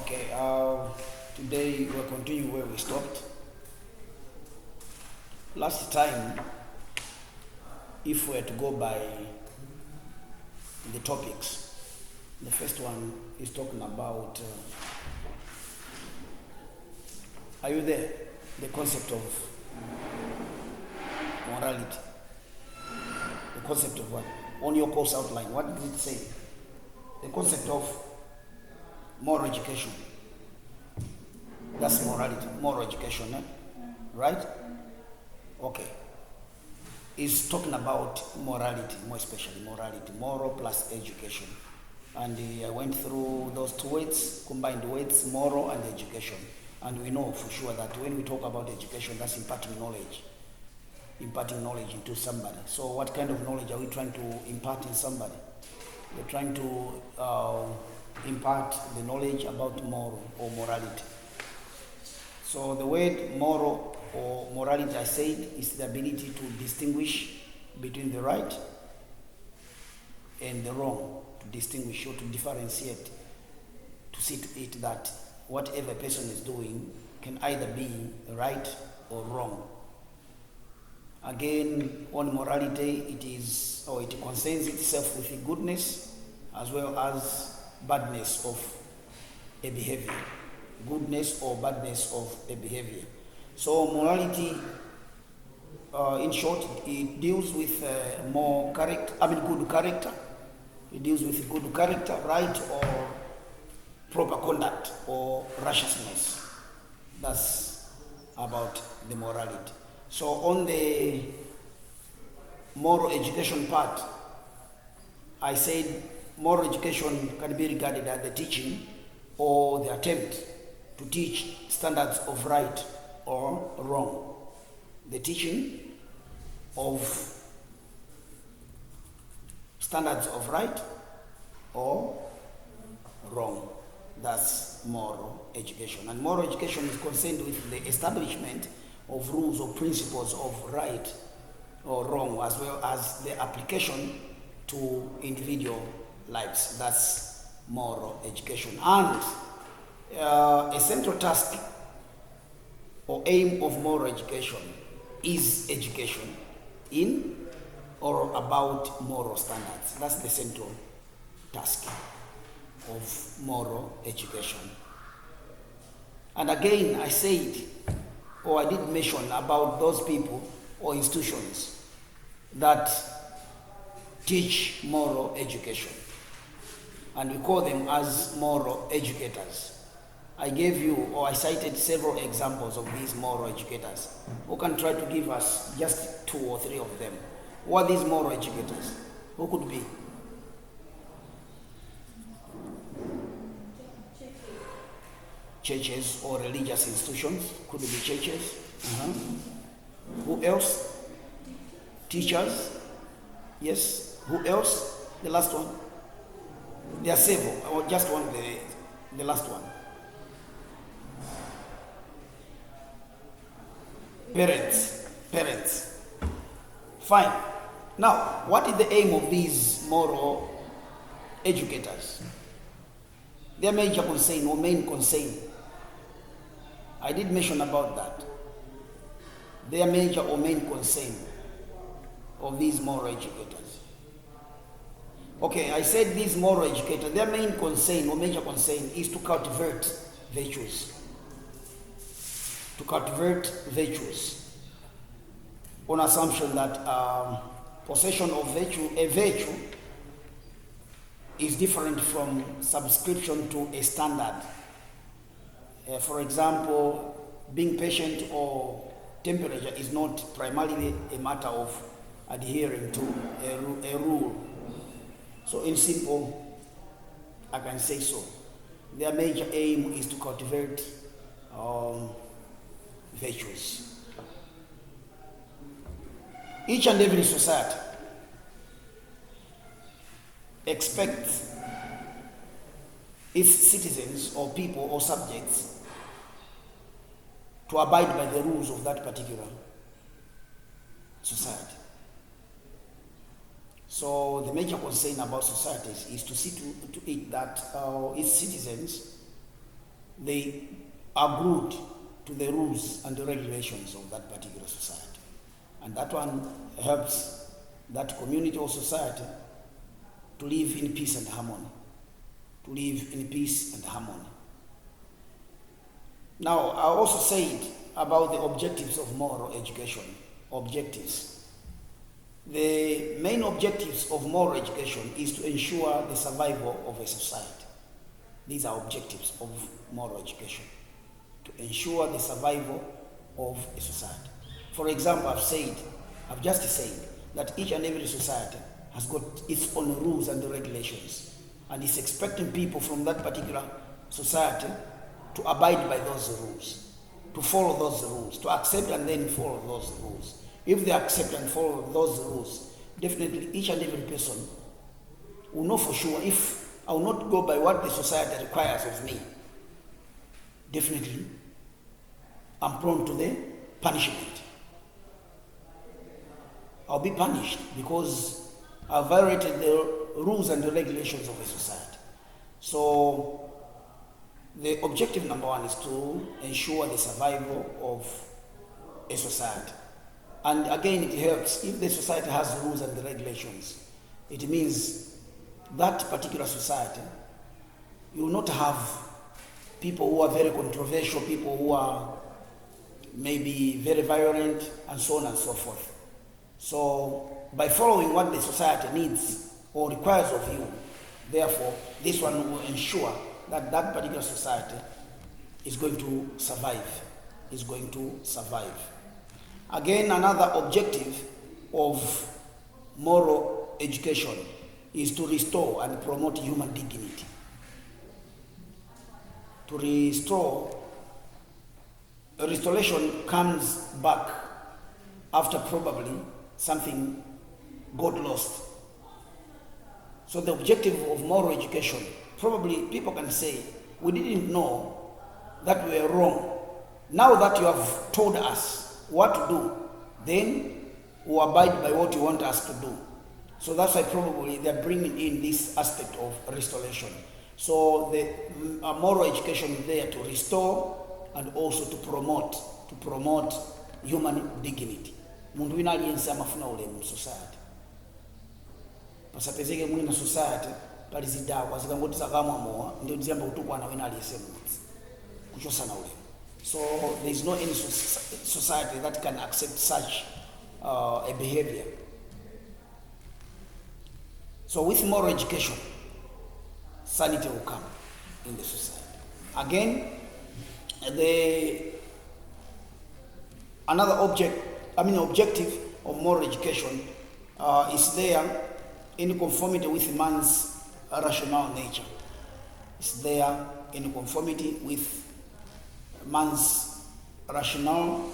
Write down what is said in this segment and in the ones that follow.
Okay, today we'll continue where we stopped. Last time, if we were to go by the topics, the first one is talking about, are you there? The concept of morality. The concept of what? On your course outline, what did it say? The concept of moral education. That's morality, moral education, right? Okay. It's talking about morality, more especially morality, moral plus education. And I went through those two words, combined words, moral and education. And we know for sure that when we talk about education, that's imparting knowledge into somebody. So what kind of knowledge are we trying to impart in somebody? We're trying to impart the knowledge about moral or morality. So the word moral or morality, I said, is the ability to distinguish between the right and the wrong, to distinguish or to differentiate, to see to it that whatever a person is doing can either be right or wrong. Again, on morality, it concerns itself with the goodness as well as badness of a behavior. Goodness or badness of a behavior. So morality, in short, it deals with good character. It deals with good character, right or proper conduct or righteousness. That's about the morality. So on the moral education part, I said moral education can be regarded as the teaching or the attempt to teach standards of right or wrong. The teaching of standards of right or wrong. That's moral education. And moral education is concerned with the establishment of rules or principles of right or wrong, as well as the application to individual lives. That's moral education. And a central task or aim of moral education is education in or about moral standards. That's the central task of moral education. And again, I said, or I did mention about those people or institutions that teach moral education. And we call them as moral educators. I gave you, or I cited several examples of these moral educators. Who can try to give us just 2 or 3 of them? What are these moral educators? Who could be? Churches or religious institutions. Could be churches. Who else? Teachers. Yes. Who else? The last one. There are several. I just want the last one. Parents. Fine. Now, what is the aim of these moral educators? Their major concern or main concern. I did mention about that. Their major or main concern of these moral educators. Okay, I said these moral educators, their main concern or major concern is to cultivate virtues. To cultivate virtues, on assumption that possession of a virtue is different from subscription to a standard. For example, being patient or temperature is not primarily a matter of adhering to a rule. So in simple, I can say so. Their major aim is to cultivate virtues. Each and every society expects its citizens or people or subjects to abide by the rules of that particular society. So the major concern about societies is to see to it that its citizens they are glued to the rules and the regulations of that particular society. And that one helps that community or society to live in peace and harmony. To live in peace and harmony. Now, I also said about the objectives of moral education. Objectives. The main objectives of moral education is to ensure the survival of a society. These are objectives of moral education. To ensure the survival of a society. For example, I've just said that each and every society has got its own rules and regulations, and is expecting people from that particular society to abide by those rules, to follow those rules, to accept and then follow those rules. If they accept and follow those rules, definitely each and every person will know for sure, if I will not go by what the society requires of me, definitely I'm prone to the punishment. I'll be punished because I violated the rules and the regulations of a society. So the objective number one is to ensure the survival of a society. And again, it helps if the society has rules and the regulations. It means that particular society, you will not have people who are very controversial, people who are maybe very violent, and so on and so forth. So by following what the society needs or requires of you, therefore, this one will ensure that that particular society is going to survive, Again, another objective of moral education is to restore and promote human dignity. To restore, restoration comes back after probably something got lost. So the objective of moral education, probably people can say, we didn't know that we were wrong. Now that you have told us what to do, then we'll abide by what you want us to do. So that's why probably they're bringing in this aspect of restoration. So the moral education is there to restore and also to promote human dignity. Mundu wina aliyense amafuna ulemu society. Pasapezeke mwina society pali zidawa zikangoti zakamwa mowa ndio dziyamba kutukwana wina aliyense mudzi kuchosana ulemu. So there is no any society that can accept such a behavior. So with moral education, sanity will come in the society. Again, another objective of moral education is there in conformity with man's rational nature. It's there in conformity with man's rational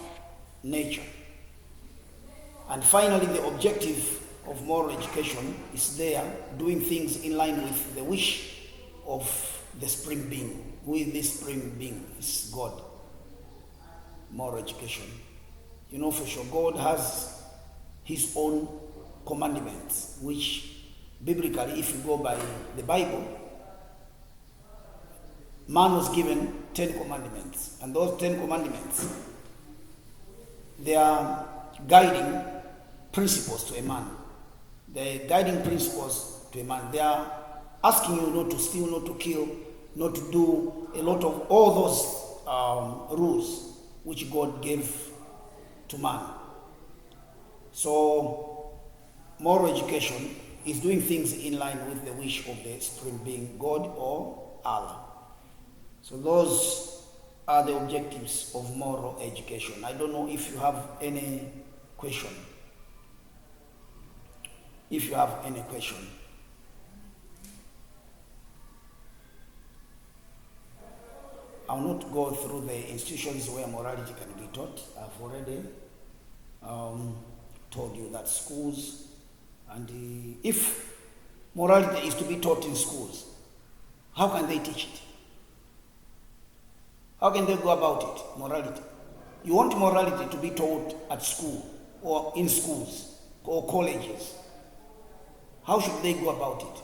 nature. And finally, the objective of moral education is there doing things in line with the wish of the supreme being. Who is this supreme being? It's God. Moral education. You know for sure God has his own commandments, which biblically, if you go by the Bible, man was given 10 commandments, and those 10 commandments, they are guiding principles to a man. They are guiding principles to a man. They are asking you not to steal, not to kill, not to do a lot of all those rules which God gave to man. So, moral education is doing things in line with the wish of the supreme being, God or Allah. So those are the objectives of moral education. I don't know if you have any question. If you have any question. I'll not go through the institutions where morality can be taught. I've already told you that schools, and if morality is to be taught in schools, how can they teach it? How can they go about it, morality? You want morality to be taught at school or in schools or colleges. How should they go about it?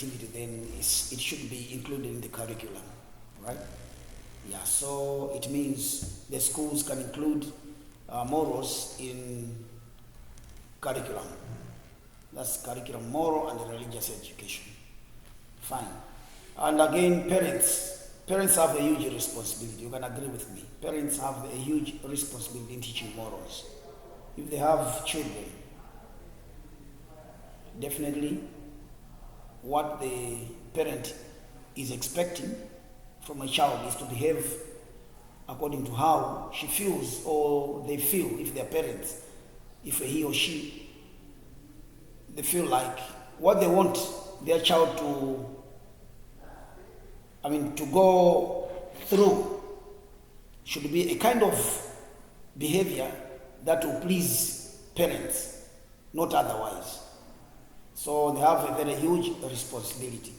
activity, then it should be included in the curriculum, right? Yeah, so it means the schools can include morals in curriculum. That's curriculum, moral and religious education. Fine. And again, parents have a huge responsibility. You can agree with me. Parents have a huge responsibility in teaching morals. If they have children, definitely what the parent is expecting from a child is to behave according to how she feels or they feel, if they're parents, if he or she, they feel like what they want their child to go through should be a kind of behavior that will please parents, not otherwise. So they have a very huge responsibility.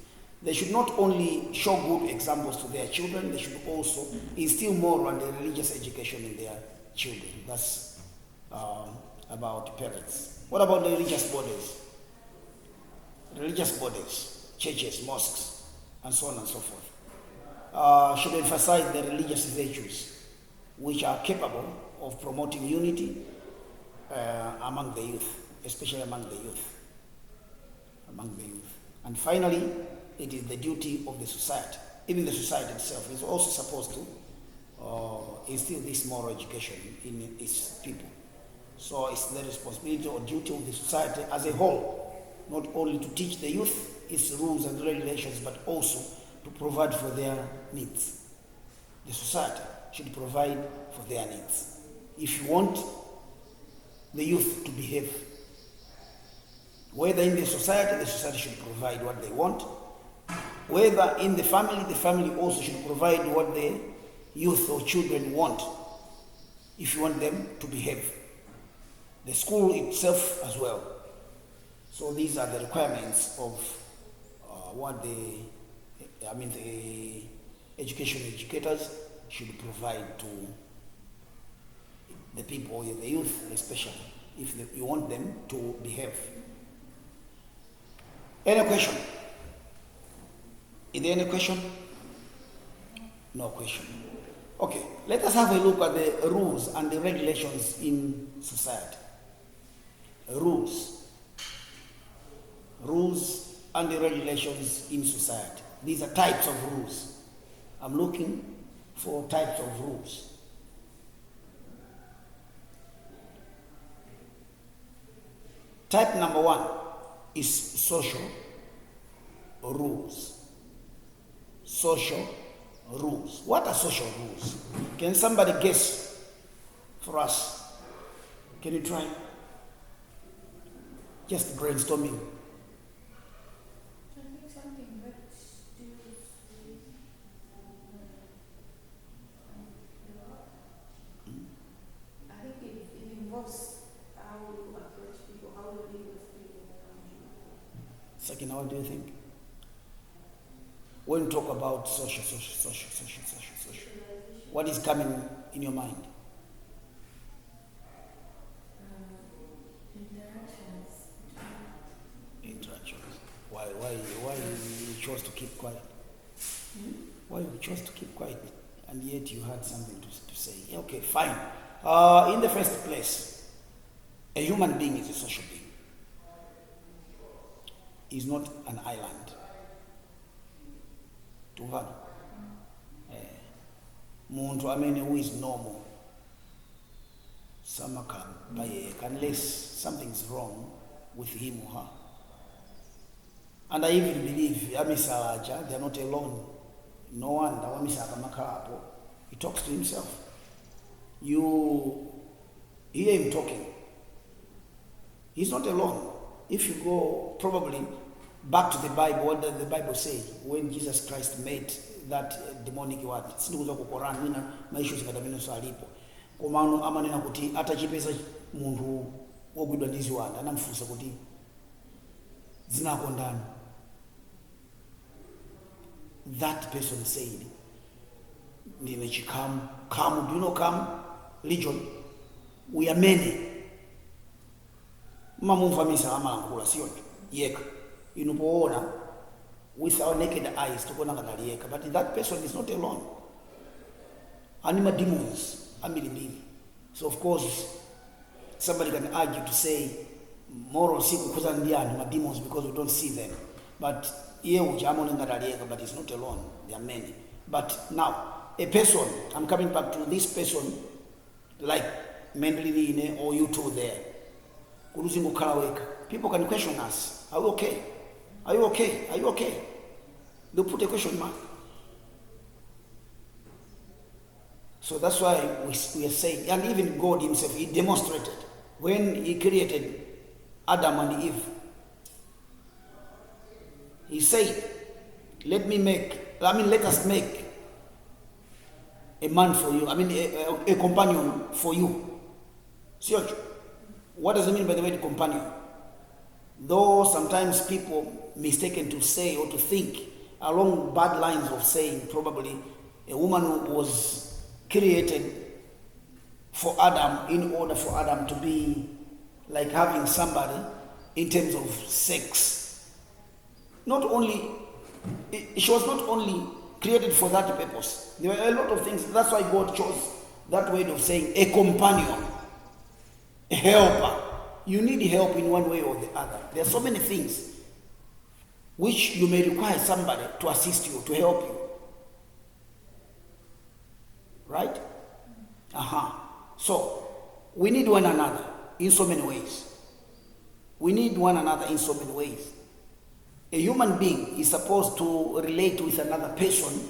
They should not only show good examples to their children, they should also instill moral and religious education in their children. That's about parents. What about the religious bodies? Religious bodies, churches, mosques, and so on and so forth, should emphasize the religious virtues which are capable of promoting unity among the youth, especially among the youth. And finally, it is the duty of the society. Even the society itself is also supposed to instill this moral education in its people. So it's the responsibility or duty of the society as a whole, not only to teach the youth its rules and regulations, but also to provide for their needs. The society should provide for their needs. If you want the youth to behave, whether in the society should provide what they want. Whether in the family also should provide what the youth or children want, if you want them to behave. The school itself as well. So these are the requirements of what the educators should provide to the people, the youth especially, if you want them to behave. Any question? Is there any question? No question. Okay, let us have a look at the rules and the regulations in society. Rules and the regulations in society. These are types of rules. I'm looking for types of rules. Type number 1 is social rules. Social rules. What are social rules? Can somebody guess for us? Can you try? Just brainstorming. I think something that deals with I think it involves how you approach people, how you live with people around you. Second, what do you think? When you talk about social, what is coming in your mind? Interactions. Why you chose to keep quiet? Why you chose to keep quiet, and yet you had something to say? Okay, fine. In the first place, a human being is a social being. He's not an island. Tuvana. Muntu who is normal. Unless something's wrong with him or her. And I even believe they are not alone. No one, he talks to himself. You hear him talking. He's not alone. If you go probably back to the Bible, what does the Bible say? When Jesus Christ made that demonic word, sindikuza ku Quran mina maisho zikadamino salipo. Komano amanena kuti atachipeza muntu wogwidwa ndi ziwanda anamfunsa kuti zinako ndani. That person said, ndine chikamu. Kamu, do you know Kamu? Legion. We are many. Mamumva misa amalankhula siyonke. Yeka. Inupoona with our naked eyes, but that person is not alone. Anima demons, amilibili. So of course, somebody can argue to say, moral demons because we don't see them. But but it's not alone. There are many. But now, a person, I'm coming back to this person, like Mendeline or you two there. People can question us. Are you okay? Are you okay? Are you okay? They'll put a question mark. So that's why we are saying, and even God himself, he demonstrated when he created Adam and Eve. He said, let us make a man for you. A companion for you. See, what does it mean by the word companion? Though sometimes people mistaken to say or to think along bad lines of saying probably a woman was created for Adam in order for Adam to be like having somebody in terms of sex. She was not only created for that purpose. There were a lot of things. That's why God chose that way of saying a companion, a helper. You need help in one way or the other. There are so many things which you may require somebody to assist you, to help you. Right? So, we need one another in so many ways. We need one another in so many ways. A human being is supposed to relate with another person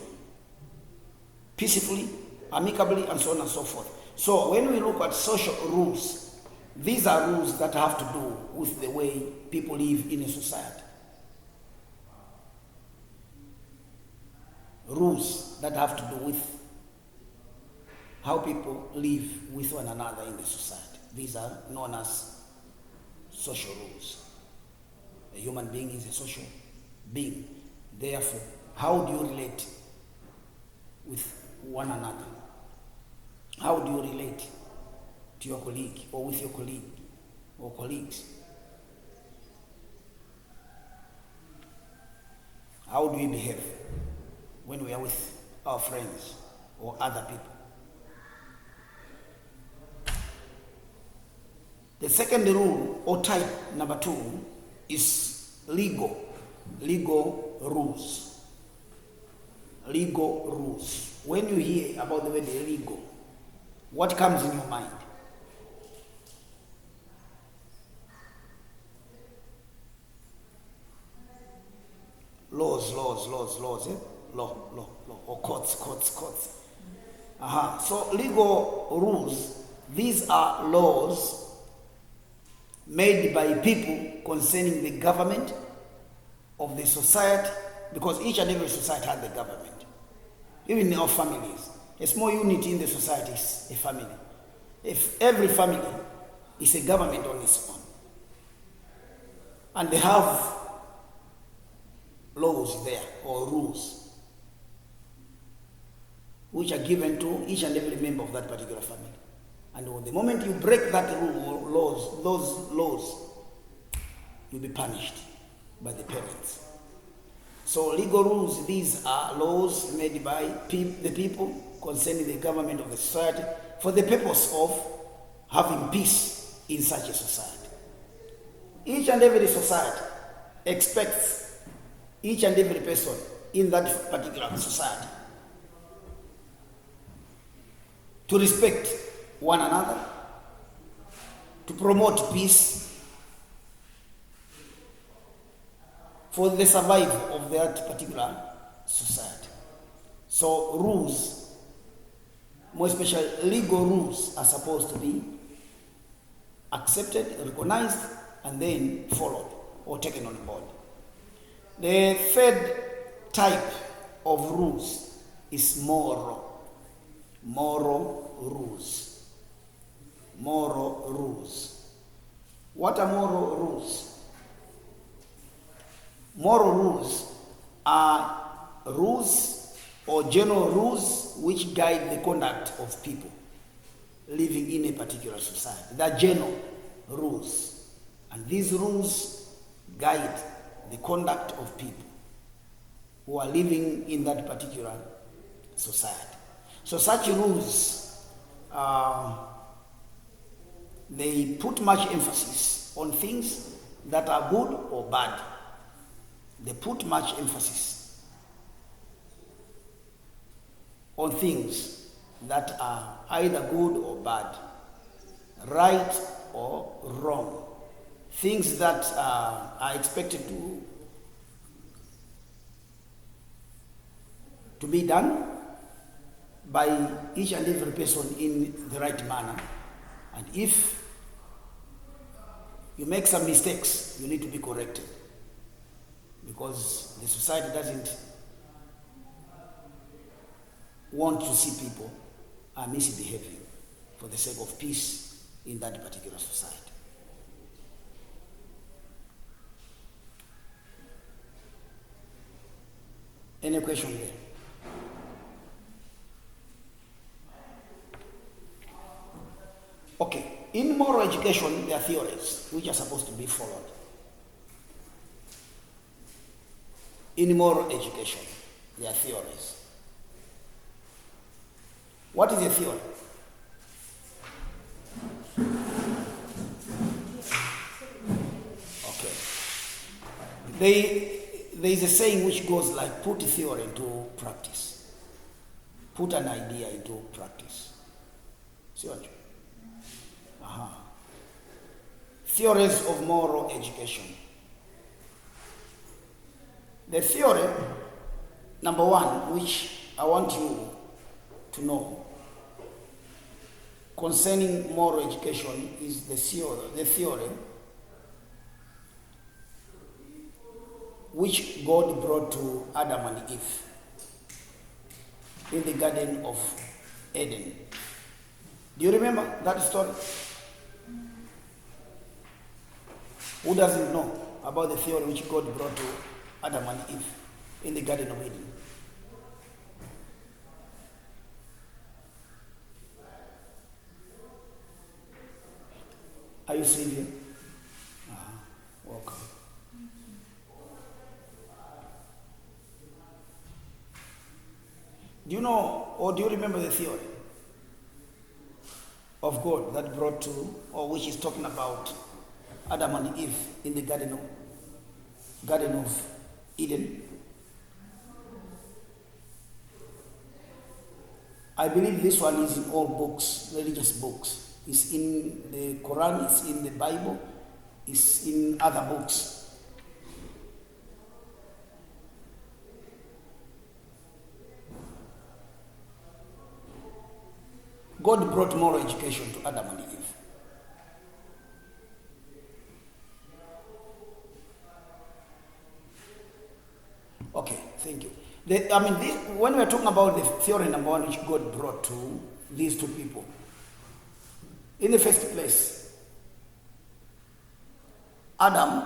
peacefully, amicably, and so on and so forth. So when we look at social rules, these are rules that have to do with the way people live in a society. Rules that have to do with how people live with one another in the society. These are known as social rules. A human being is a social being. Therefore, how do you relate with one another? How do you relate to your colleague or with your colleague or colleagues? How do we behave when we are with our friends or other people? The second rule or type number 2 is legal rules. Legal rules. When you hear about the word legal, what comes in your mind? Laws, eh? Law, or courts. So legal rules, these are laws made by people concerning the government of the society, because each and every society has the government. Even in our families, a small unit in the society is a family. If every family is a government on its own, and they have laws there or rules which are given to each and every member of that particular family. And the moment you break that rule or those laws, you'll be punished by the parents. So legal rules, these are laws made by the people concerning the government of the society for the purpose of having peace in such a society. Each and every society expects each and every person in that particular society to respect one another, to promote peace for the survival of that particular society. So rules, more especially legal rules, are supposed to be accepted, recognized, and then followed or taken on board. The third type of rules is moral rules. Moral rules. What are moral rules? Moral rules are rules or general rules which guide the conduct of people living in a particular society. They are general rules. And these rules guide the conduct of people who are living in that particular society. So such rules, they put much emphasis on things that are good or bad. They put much emphasis on things that are either good or bad, right or wrong. Things that are expected to be done by each and every person in the right manner. And if you make some mistakes, you need to be corrected, because the society doesn't want to see people misbehaving for the sake of peace in that particular society. Any question there? Okay, in moral education, there are theories which are supposed to be followed. In moral education, there are theories. What is a theory? Okay. There is a saying which goes like, put a theory into practice. Put an idea into practice. See what? Theories of moral education. The theory, number one, which I want you to know concerning moral education, is the theory which God brought to Adam and Eve in the Garden of Eden. Do you remember that story? Who doesn't know about the theory which God brought to Adam and Eve in the Garden of Eden? Are you Sylvia? Welcome. Do you know, or do you remember the theory of God that brought to, or which is talking about Adam and Eve in the Garden of Eden? I believe this one is in all books, religious books. It's in the Quran, it's in the Bible, it's in other books. God brought moral education to Adam and Eve. Okay, thank you. When we're talking about the theory number one which God brought to these two people, in the first place, Adam,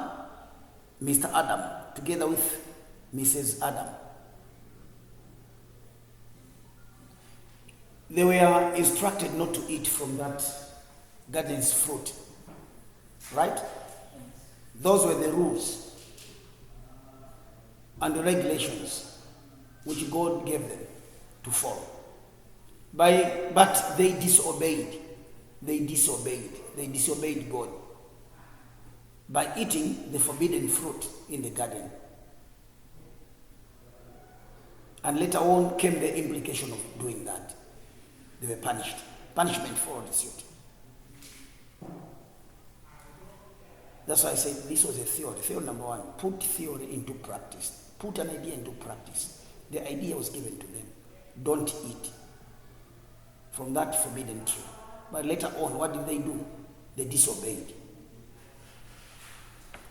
Mr. Adam, together with Mrs. Adam, they were instructed not to eat from that garden's fruit. Right? Those were the rules and the regulations which God gave them to follow. But they disobeyed. They disobeyed God by eating the forbidden fruit in the garden. And later on came the implication of doing that. They were punished. Punishment followed suit. That's why I said this was a theory. Theory number one, put theory into practice. Put an idea into practice. The idea was given to them. Don't eat from that forbidden tree. But later on, what did they do? They disobeyed.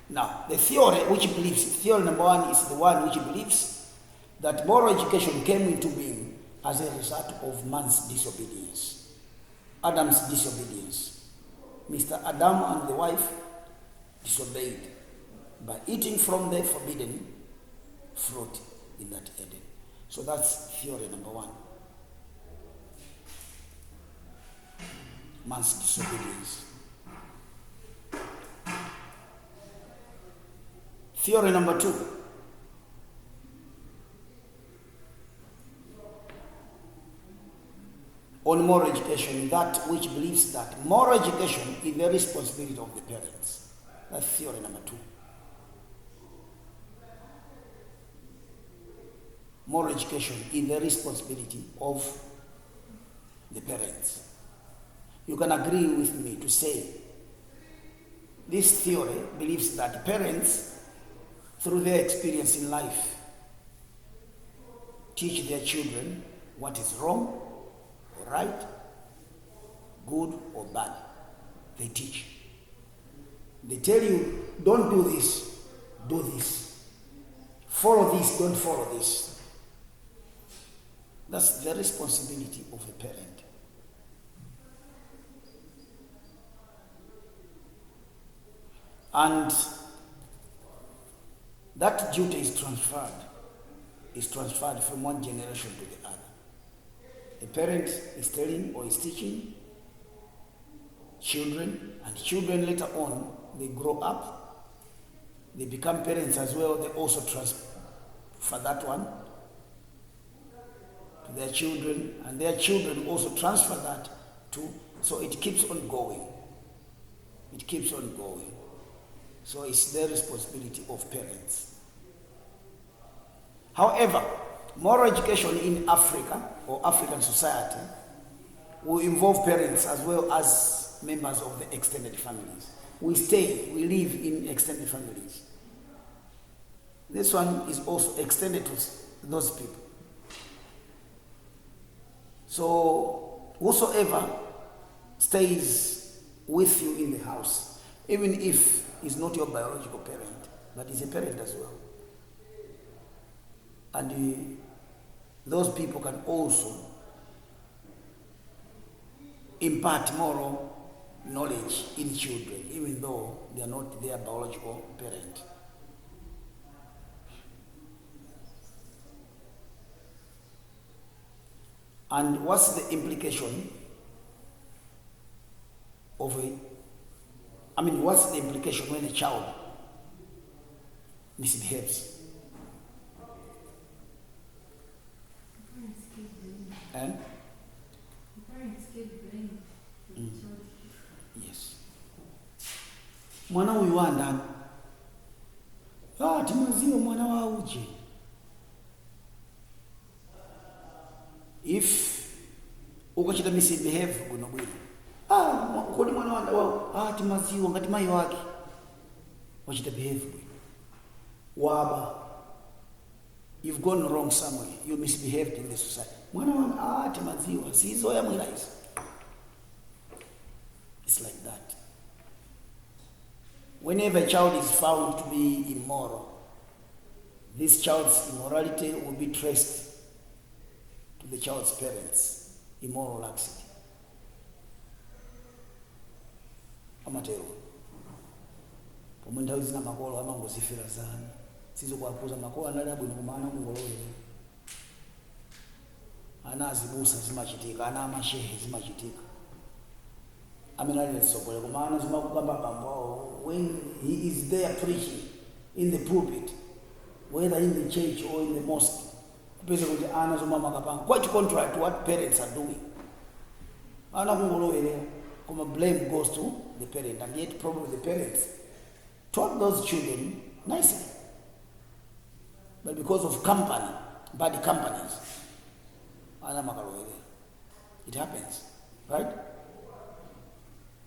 Now, the theory number one is the one which believes that moral education came into being as a result of man's disobedience. Adam's disobedience. Mr. Adam and the wife disobeyed by eating from the forbidden fruit in that Eden. So that's theory number one. Man's disobedience. Theory number two. on moral education, that which believes that moral education is the responsibility of the parents. That's theory number 2. Moral education is the responsibility of the parents. You can agree with me to say this theory believes that parents, through their experience in life, teach their children what is wrong or right, good or bad. They teach. They tell you, don't do this, do this. Follow this, don't follow this. That's the responsibility of a parent. And that duty is transferred from one generation to the other. A parent is telling or is teaching children, and children later on, they grow up, they become parents as well, they also transfer that one to their children, and their children also transfer that to, so it keeps on going. It keeps on going. So it's their responsibility of parents. However, moral education in Africa or African society will involve parents as well as members of the extended families. We live in extended families. This one is also extended to those people. So whosoever stays with you in the house, even if he's not your biological parent, but he's a parent as well. And those people can also impart moral knowledge in children, even though they are not their biological parent. And what's the implication of what's the implication when a child misbehaves? Yes. Mwana huyu wa ndani. Timaziwa mwana wa uje. If ukachita misbehave kuno bwino. Kodi mwana wanda wao, timaziwa ngati mai wake. Wachita behave bwino. Waba. You've gone wrong somewhere. You misbehaved in the society. Mwana wanga timaziwa sizo ya mwilaizo. It's like that. Whenever a child is found to be immoral, this child's immorality will be traced to the child's parents' immoral laxity. Amatero. Pomunda uzina makolo amangozifira sana. Sizo kwakuza makolo analabu nikumana kungolowele. Ana azibusa zimachitika, ana amashehe zimachitika. When he is there preaching in the pulpit, whether in the church or in the mosque, quite contrary to what parents are doing. Blame goes to the parent, and yet probably the parents taught those children nicely. But because of bad companies, it happens, right?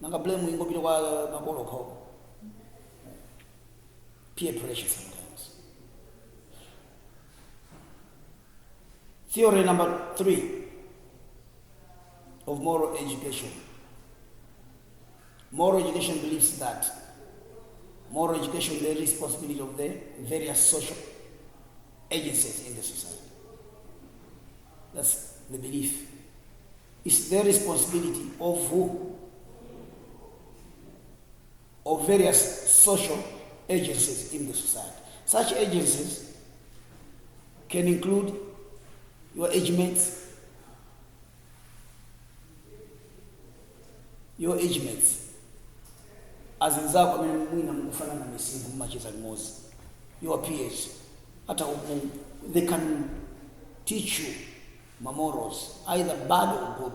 Nanga blame wingo bila kwa makolo ko. Peer pressure sometimes. Theory number 3 of moral education. Moral education believes that moral education is the responsibility of the various social agencies in the society. That's the belief. It's their responsibility of who? Of various social agencies in the society. Such agencies can include your age mates, as in your peers. They can teach you memorials, either bad or good.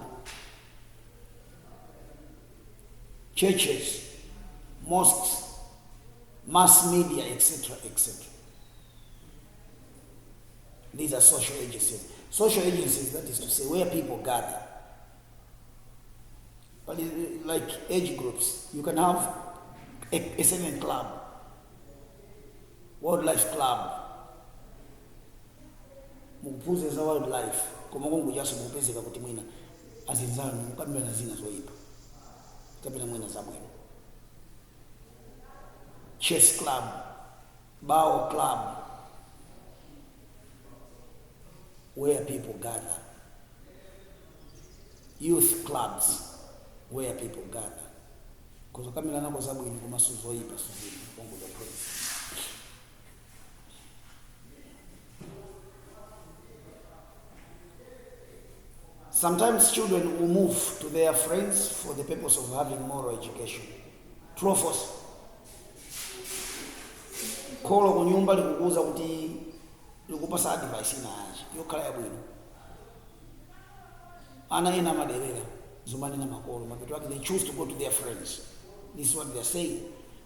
Churches, mosques, mass media, etc., etc. These are social agencies. Social agencies, that is to say, where people gather. But like age groups, you can have a certain club, wildlife club, mukuphunzitsa wildlife, koma kungojaso mukupezeka kuti mwina azinzanu mukambirana zina zoyipa kapena mwina zabwino. Chess club, bao club, where people gather. Youth clubs, where people gather. Because kamilana kwa zabwino kuma suzoyipa suzini kongo the praise. Sometimes children will move to their friends for the purpose of having moral education. True or false? Kolo kunyumba likukuza kuti likupasa advice ina anje yokhala yabwino. Ana ina maderera zumani na makolo mapeto yake they choose to go to their friends. This is what they are saying.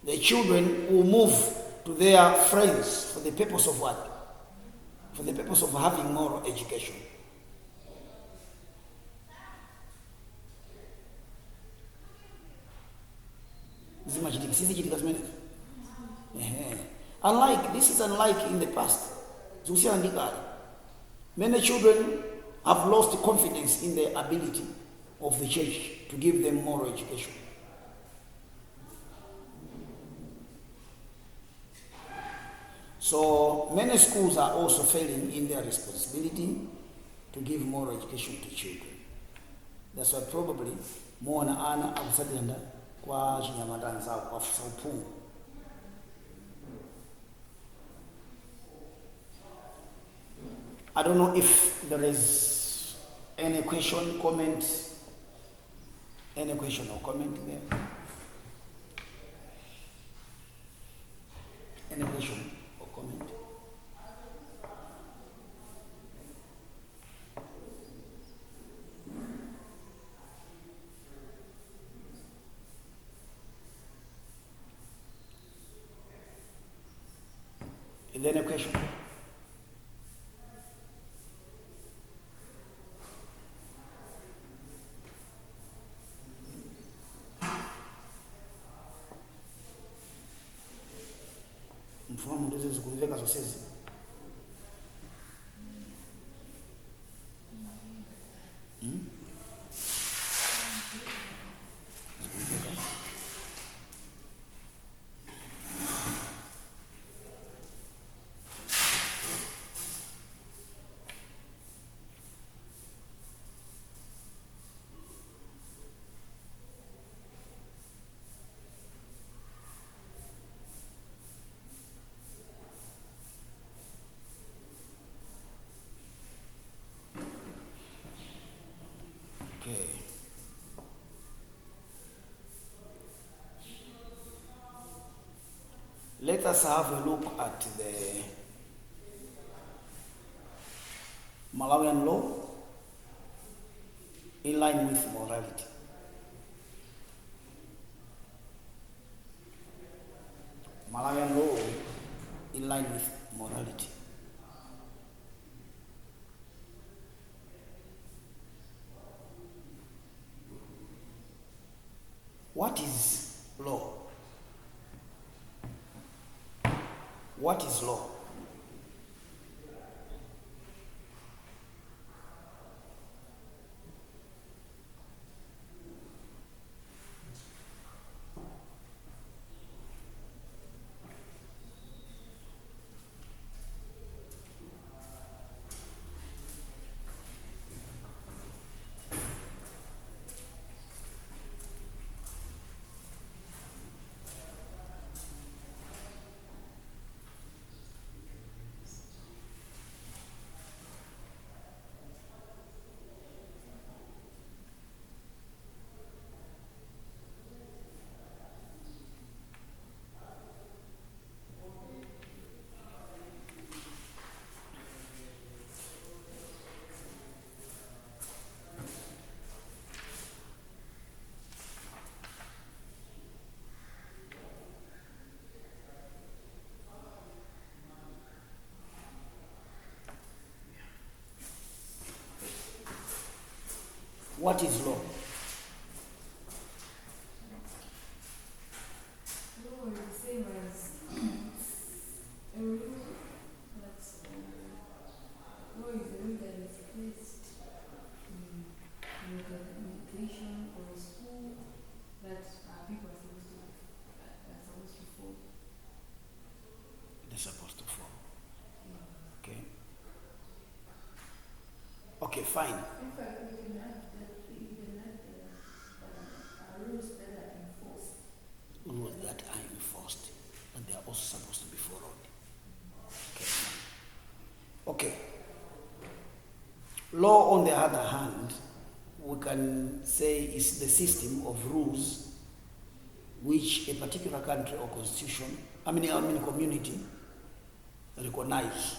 The children will move to their friends for the purpose of what? For the purpose of having moral education. This is unlike in the past. Many children have lost confidence in the ability of the church to give them moral education. So many schools are also failing in their responsibility to give moral education to children. That's why probably more na ana akusadenda kwa chinyamata zao kwa uphungu. I don't know if there is any question, comment, any question or comment there. Any question or comment? Is there any question? Mfano ndizo zikuweka zosezi. Let us have a look at the Malawian law in line with morality. Malawian law in line with morality. What is law? What is law? What is law? Law is the same as a rule. Law is a rule that is placed in an education or a school that people are supposed to follow. They're supposed to follow. Okay. Okay, fine. In fact, we can add rules that are enforced. Rules that are enforced, and they are also supposed to be followed. Okay. Okay. Law, on the other hand, we can say is the system of rules which a particular country or constitution, community, recognize.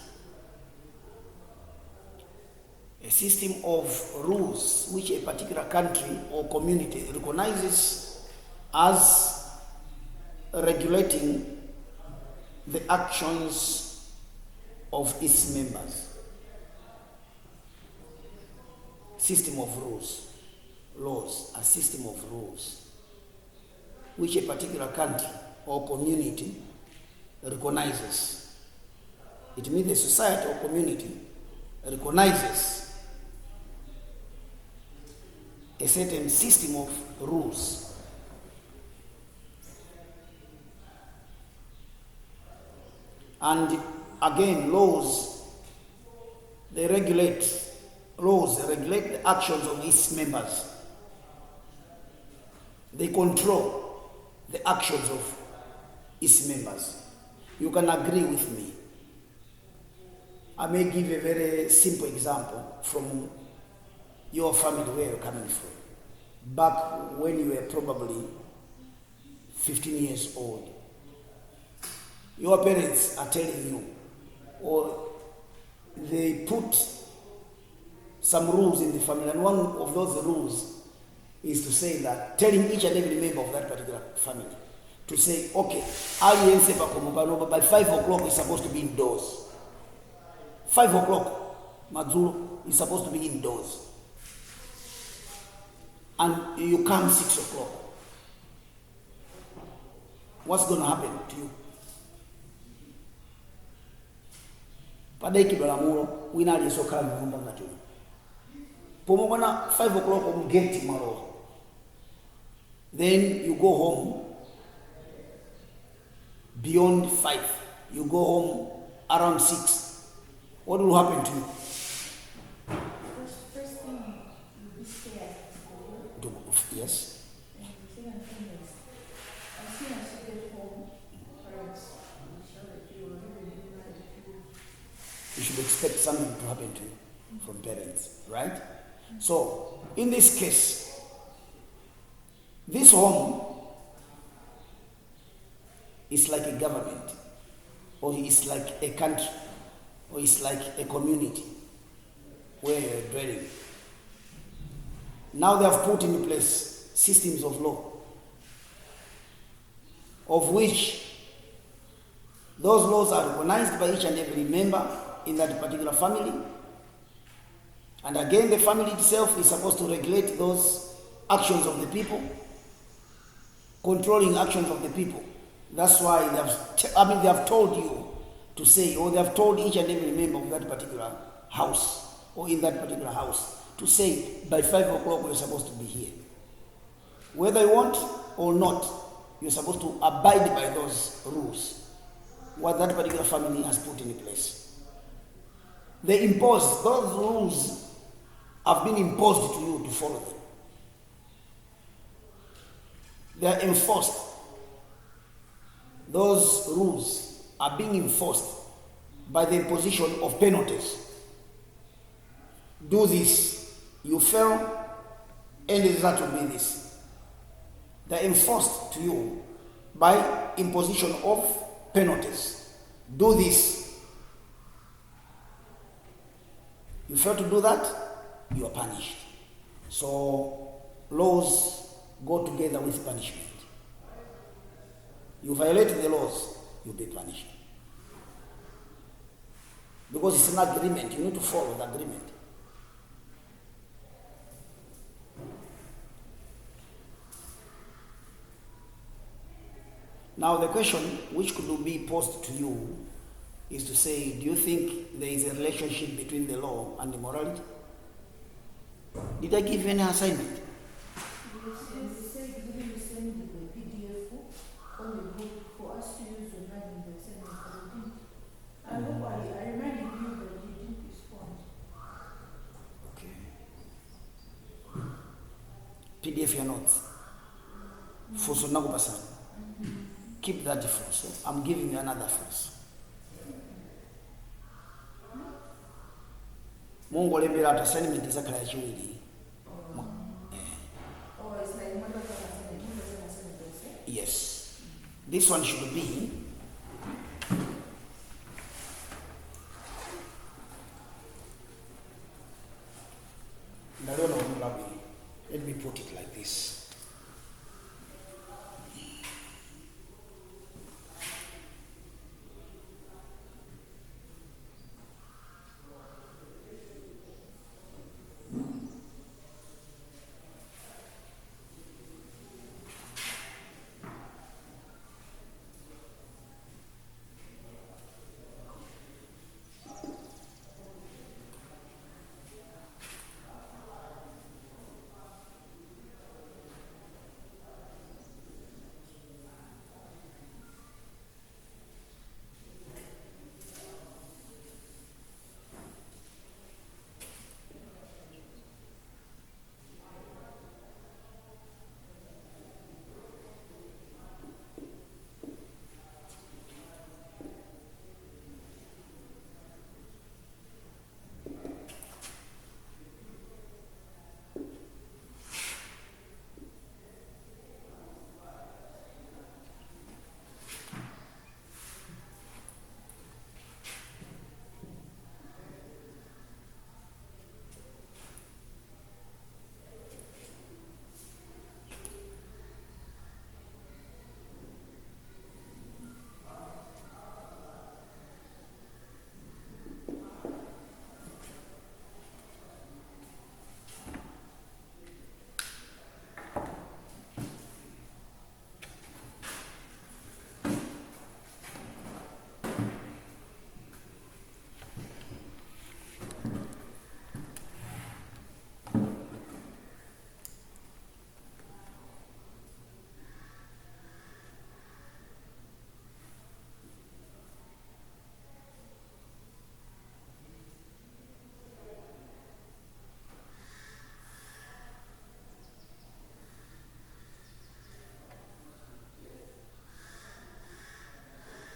A system of rules which a particular country or community recognizes as regulating the actions of its members. System of rules, laws, a system of rules which a particular country or community recognizes. It means the society or community recognizes a certain system of rules. And again, laws regulate the actions of its members. They control the actions of its members. You can agree with me. I may give a very simple example from your family where you're coming from. Back when you were probably 15 years old, your parents are telling you, or they put some rules in the family, and one of those rules is to say that, telling each and every member of that particular family to say, okay, by 5 o'clock is supposed to be indoors. 5 o'clock, Mazulu is supposed to be indoors. And you come 6 o'clock. What's going to happen to you? Padeki balamulo, wina alisoka nyumba ngatu. Pomona 5 o'clock on gate maro. Then you go home beyond 5. You go home around 6. What will happen to you? First thing, you'll be scared to go home. Yes. And the second thing is, as soon as you get home, parents will show that you are living in life. You should expect something to happen to you from parents, right? So, in this case, this home is like a government, or it's like a country, or it's like a community where you're dwelling. Now they have put in place systems of law, of which those laws are recognized by each and every member in that particular family. And again, the family itself is supposed to regulate those actions of the people, controlling actions of the people. That's why they have told you to say, or they have told each and every member of that particular house, or in that particular house, to say, by 5 o'clock you're supposed to be here. Whether you want or not, you're supposed to abide by those rules, what that particular family has put in place. They impose, those rules have been imposed to you to follow them. They are enforced. Those rules are being enforced by the imposition of penalties. Do this, you fail, and the result will be this. They are enforced to you by imposition of penalties. Do this. You fail to do that, you are punished. So laws go together with punishment. You violate the laws, you'll be punished. Because it's an agreement, you need to follow the agreement. Now the question which could be posed to you is to say, do you think there is a relationship between the law and the morality? Did I give you any assignment? PDF your notes. Fuso nakubasa. Keep that fuso. I'm giving you another fuso. Mungu lembera ata assignment zakala ya chiwiri. Yes. This one should be let me put it like this.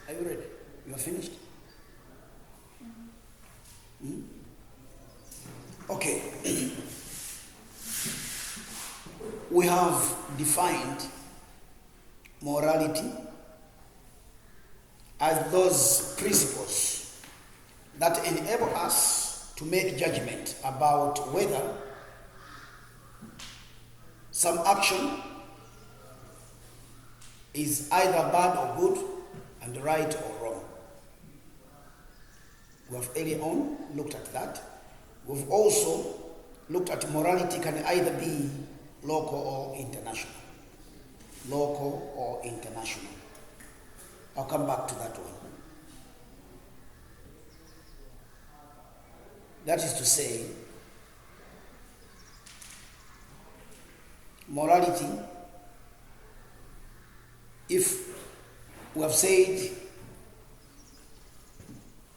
Are you ready? You are finished? Mm-hmm. Okay. We have defined morality as those principles that enable us to make judgment about whether some action is either bad or good, and right or wrong. We have earlier on looked at that. We've also looked at morality can either be local or international. Local or international. I'll come back to that one. That is to say, morality, if we have said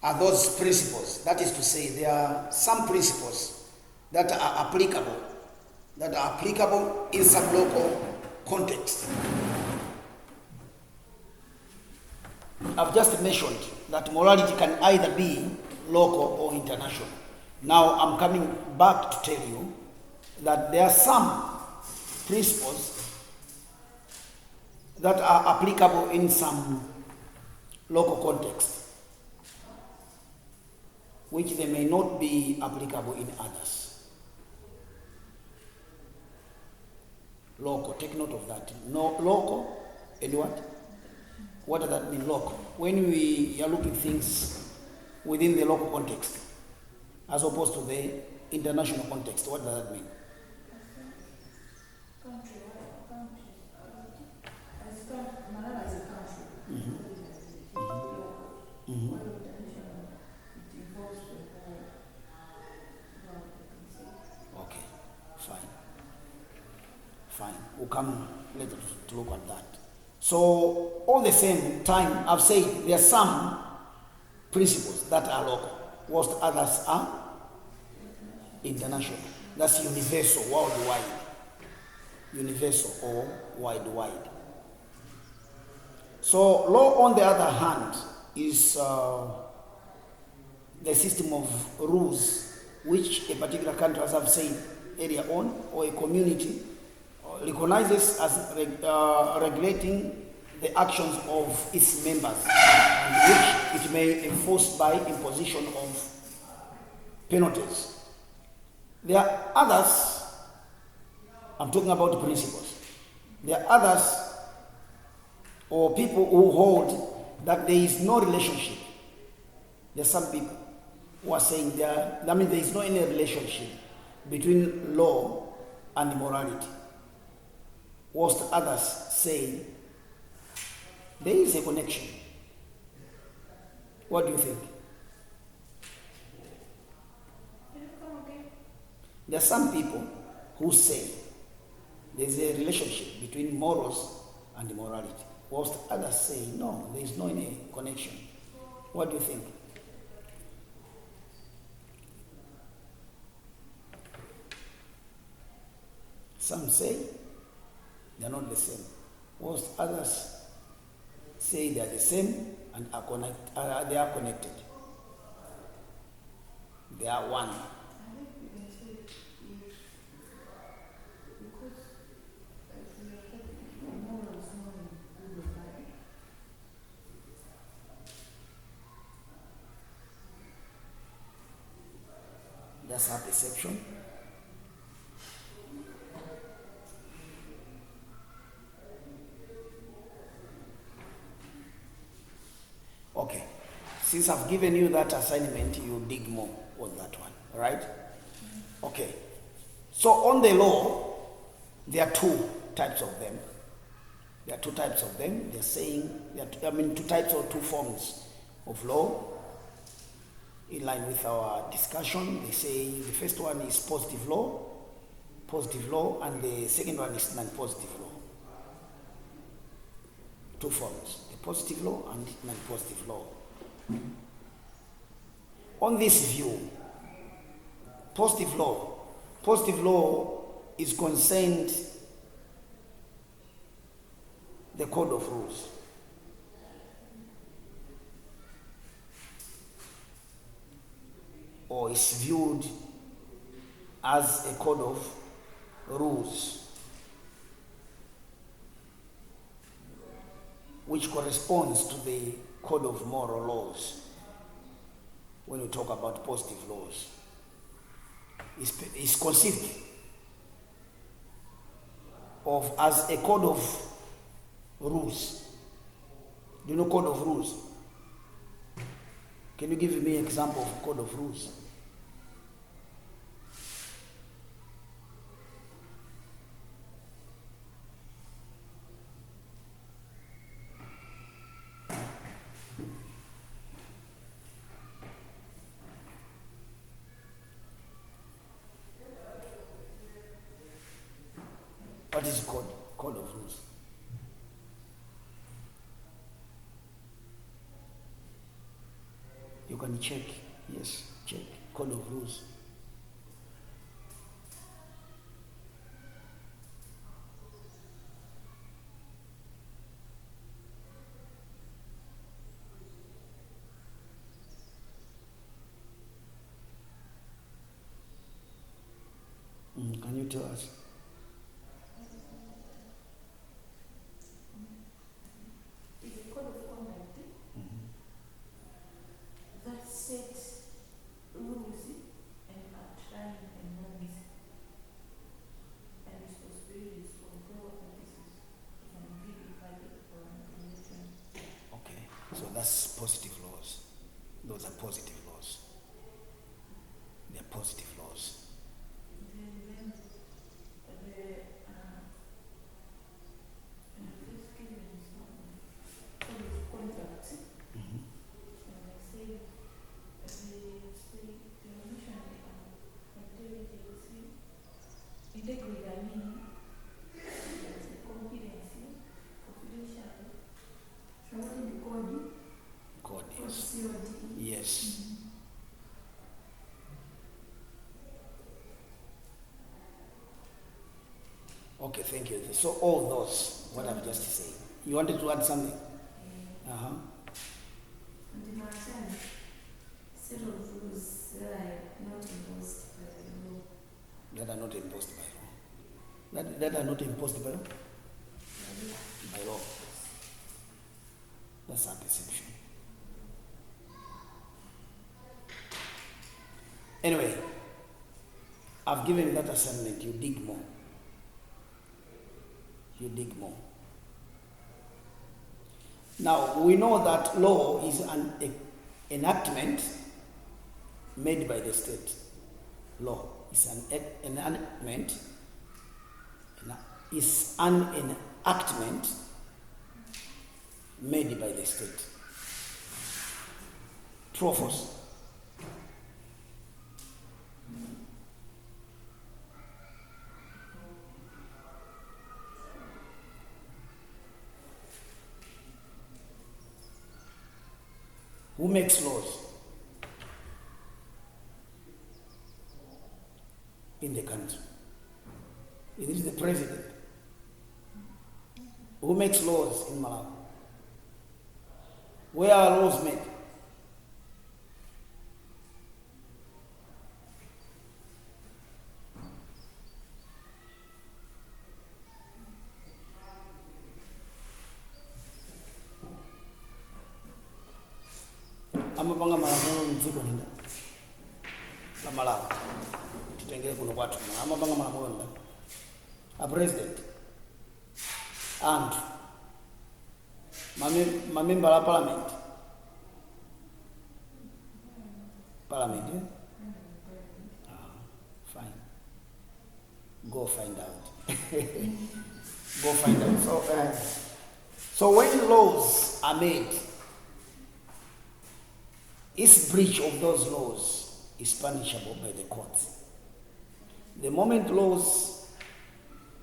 are those principles, that is to say there are some principles that are applicable in some local context. I've just mentioned that morality can either be local or international. Now I'm coming back to tell you that there are some principles that are applicable in some local context, which they may not be applicable in others. Local, take note of that. No, local, and what? What does that mean, local? When we are looking things within the local context, as opposed to the international context, what does that mean? Fine. We'll come later to look at that. So, all the same time, I've said there are some principles that are local, whilst others are international. That's universal, worldwide. Universal or worldwide. So, law, on the other hand, is the system of rules which a particular country, as I've said earlier on, or a community recognizes as regulating the actions of its members, and which it may enforce by imposition of penalties. There are others, I'm talking about principles. There are others or people who hold that there is no relationship. There are some people who are saying there is no any relationship between law and morality. Whilst others say there is a connection. What do you think? There are some people who say there is a relationship between morals and morality, whilst others say no, there is no any connection. What do you think? Some say they are not the same, whilst others say they are the same and they are connected. They are one. That's our perception. Okay. Since I've given you that assignment, you dig more on that one, right? Okay. So on the law, there are two types of them. There are two types of them. They're saying, two types or two forms of law. In line with our discussion, they say the first one is positive law, and the second one is non-positive law. Two forms, the positive law and non-positive law. On this view, positive law is concerned the code of rules. Or is viewed as a code of rules which corresponds to the code of moral laws when we talk about positive laws. Is conceived of as a code of rules. Do you know code of rules? Can you give me an example of code of rules? What is code of rules? You can check. Yes, check. Code of rules. Can you tell us? It's a code of conduct that sets rules and outline and norms and responsibilities for global practices can be divided or manipulated. Okay, so that's positive laws. Those are positive laws. They are positive laws. Then the conduct, and I say the mission integrity, I mean Okay, thank you. So all those, what I've just said. You wanted to add something? Uh-huh. And in our time, set of rules that are not imposed by the law. That are not imposed by law. That are not imposed by law? By law. That's our perception. Anyway, I've given you that assignment. You dig more. You dig more. Now, we know that law is an enactment made by the state. Law is an enactment. Is an enactment made by the state. True or false? Who makes laws in the country? It is the president. Who makes laws in Malawi? Where are laws made? Amapanga malamulo mdziko lino la Malawi. Titengere kuno kwathu. Amapanga malamulo ndani? A president. And member of parliament. Parliament, yeah? Fine. Go find out. Go find out. So when laws are made, each breach of those laws is punishable by the courts. The moment laws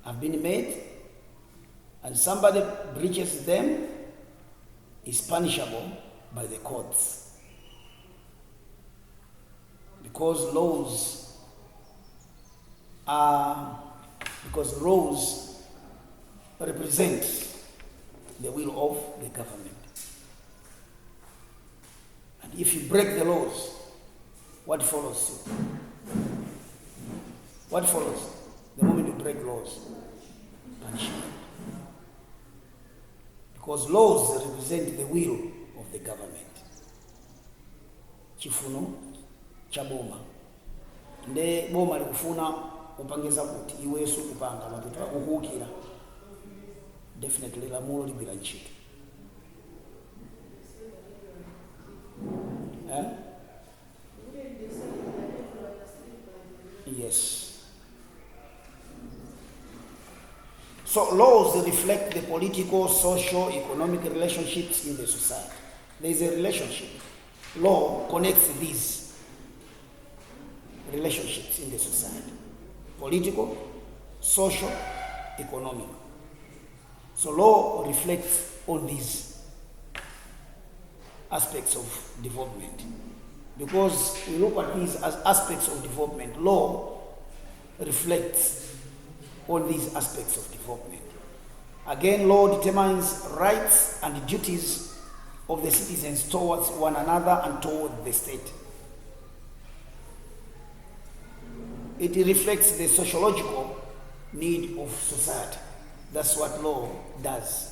have been made and somebody breaches them, is punishable by the courts. Because laws represent the will of the government. And if you break the laws, what follows? What follows? The moment you break laws, punishment. Because laws represent the will of the government. Chifuno cha boma. Nde boma likufuna upangeza kuti iwesu kupanga mapito akuhukira. Definitely lamulo ligwira ntchito. Yes. So laws reflect the political, social, economic relationships in the society. There is a relationship. Law connects these relationships in the society. Political, social, economic. So law reflects all these aspects of development. Because we look at these as aspects of development, law reflects all these aspects of development. Again, law determines rights and duties of the citizens towards one another and toward the state. It reflects the sociological need of society. That's what law does.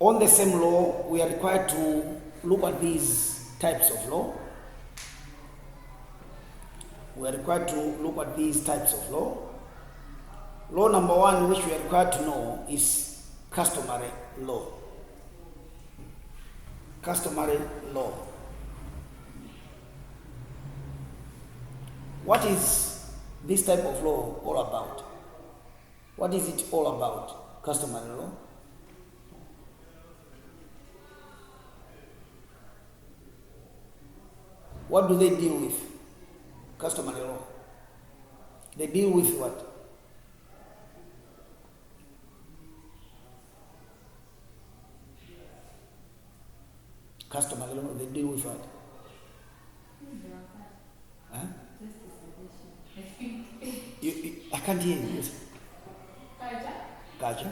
On the same law, we are required to look at these types of law. We are required to look at these types of law. Law number one, which we are required to know, is customary law. Customary law. What is this type of law all about? What is it all about, customary law? What do they deal with? Customary law. They deal with what? Customary law, they deal with what? Huh? Just a suggestion. I think. I can't hear you. Kaja? Gotcha.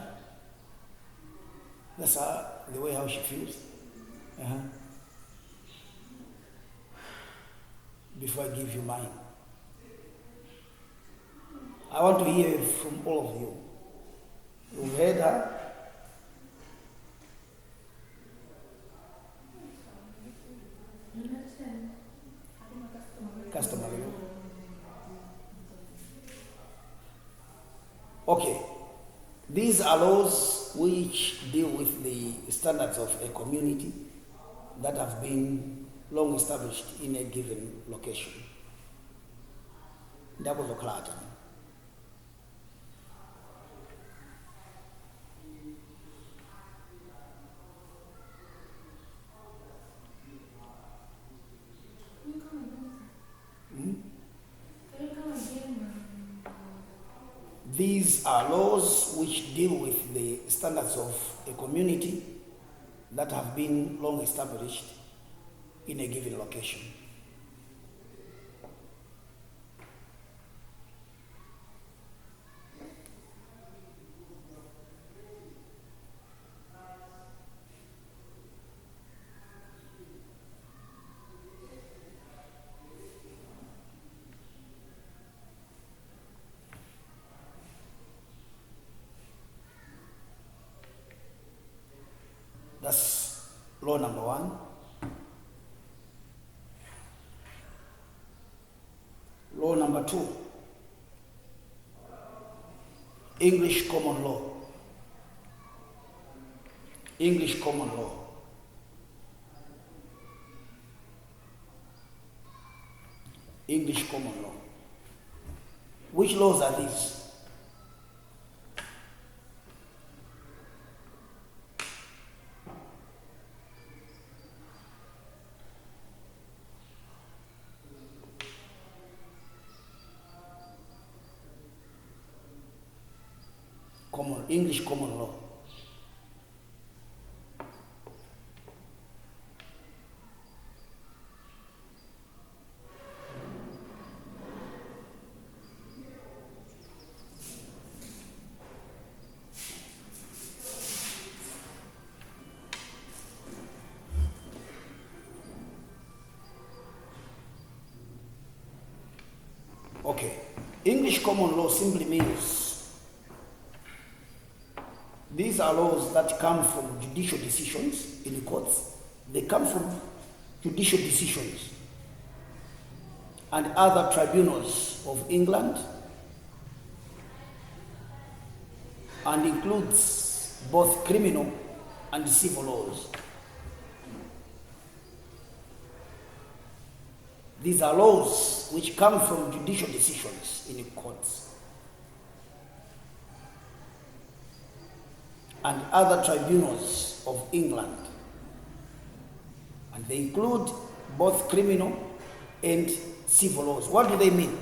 That's the way how she feels. Uh-huh. Before I give you mine, I want to hear from all of you. You heard her? Customary law. Okay. These are laws which deal with the standards of a community that have been long established in a given location. Double the cloud. These are laws which deal with the standards of a community that have been long established in a given location. That's law number one. Law number two, English common law. English common law. English common law. Which laws are these? English common law. Okay. English common law simply means these are laws that come from judicial decisions in the courts. They come from judicial decisions and other tribunals of England and includes both criminal and civil laws. These are laws which come from judicial decisions in the courts and other tribunals of England. And they include both criminal and civil laws. What do they mean?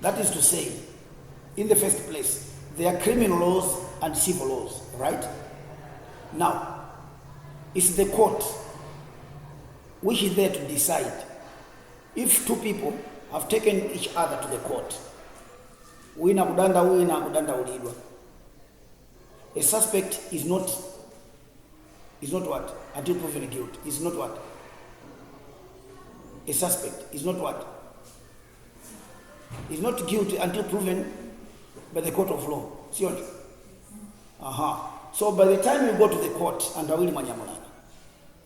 That is to say, in the first place, there are criminal laws and civil laws, right? Now, it's the court which is there to decide if two people have taken each other to the court. A suspect is not what? Until proven guilty. Is not what? A suspect is not what? Is not guilty until proven by the court of law. See what? So by the time you go to the court and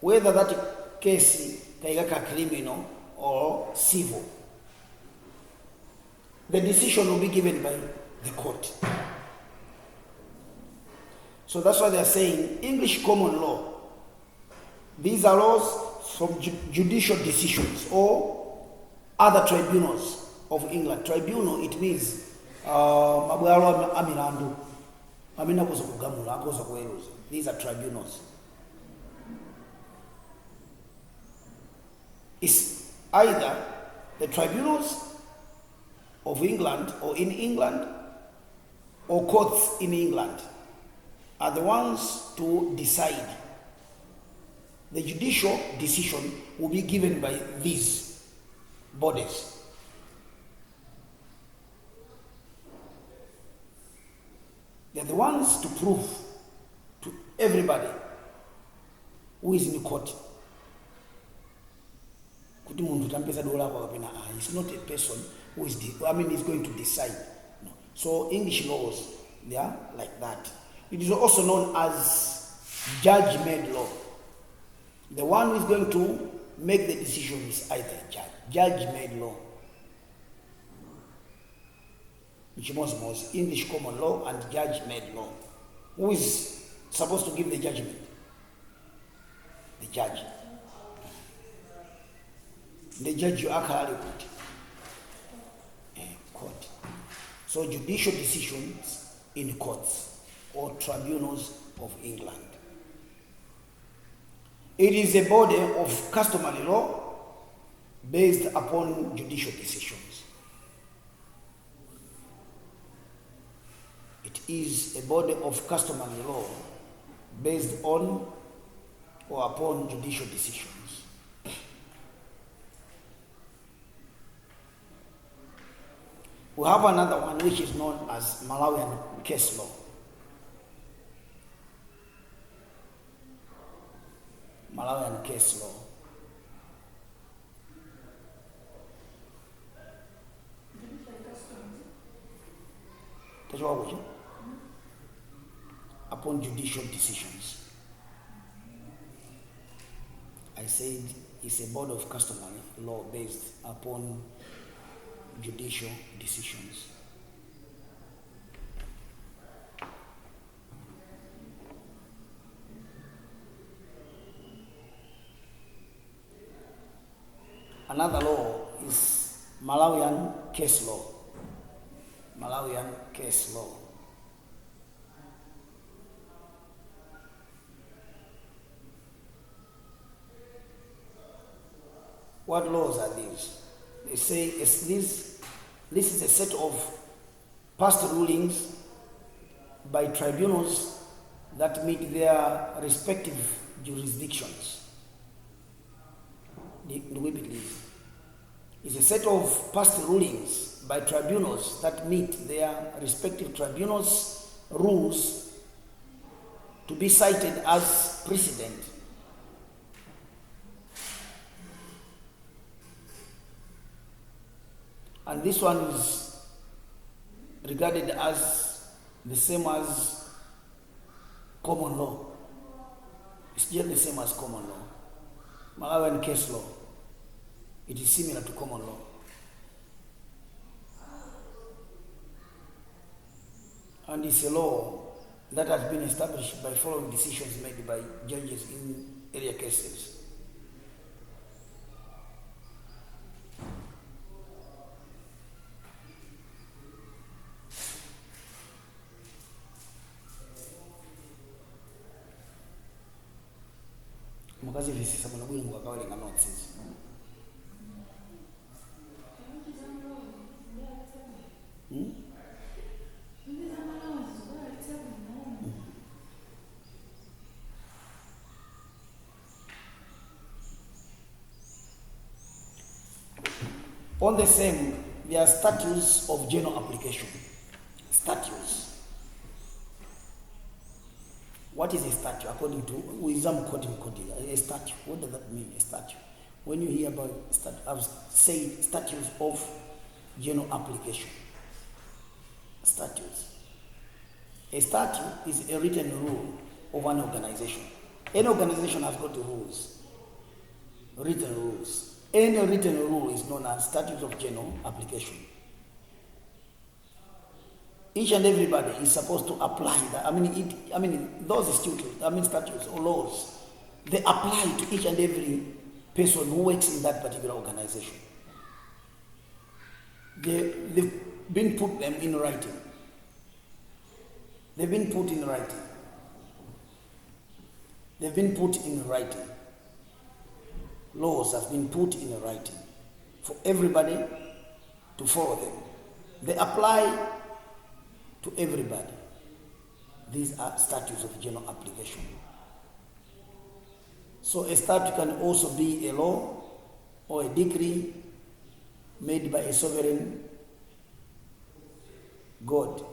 whether that case is criminal or civil, the decision will be given by the court. So that's why they are saying English common law. These are laws from judicial decisions or other tribunals of England. Tribunal, it means these are tribunals. It's either the tribunals of England or in England or courts in England are the ones to decide. The judicial decision will be given by these bodies. They're the ones to prove to everybody who is in court. It's not a person who is is going to decide. No. So English laws, they are like that. It is also known as judge-made law. The one who is going to make the decision is either a judge. Judge-made law. Which was English common law and judge-made law. Who is supposed to give the judgment? The judge. The judge you are court. So judicial decisions in courts or tribunals of England. It is a body of customary law based upon judicial decisions. It is a body of customary law based on or upon judicial decisions. We have another one which is known as Malawian case law. Malawian case law. Upon judicial decisions. I said it's a board of customary law based upon judicial decisions. Another law is Malawian case law. Malawian case law. What laws are these? They say this is a set of past rulings by tribunals that meet their respective jurisdictions. Do we believe? It's a set of past rulings by tribunals that meet their respective tribunals' rules to be cited as precedent. And this one is regarded as the same as common law. It's just the same as common law. Malawian case law. It is similar to common law. And it's a law that has been established by following decisions made by judges in area cases. Mukazi visi sabona bwino mwakawale nga notes. On the same, there are statutes of general application. Statutes. What is a statute? According to Wisdom Coding, a statute. What does that mean, a statute? When you hear about statute, I've said statutes of general application. Statutes. A statute is a written rule of an organization. Any organization has got rules, written rules. Any written rule is known as statute of general application. Each and everybody is supposed to apply that. Those statutes or laws, they apply to each and every person who works in that particular organization. They've been put them in writing. They've been put in writing. They've been put in writing. Laws have been put in writing for everybody to follow them. They apply to everybody. These are statutes of general application. So a statute can also be a law or a decree made by a sovereign God,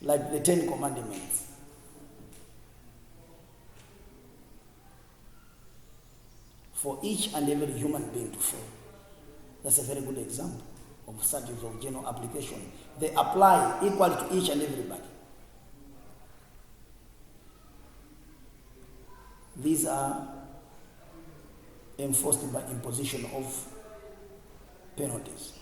like the Ten Commandments. For each and every human being to follow. That's a very good example of statutes of general application. They apply equally to each and everybody. These are enforced by imposition of penalties.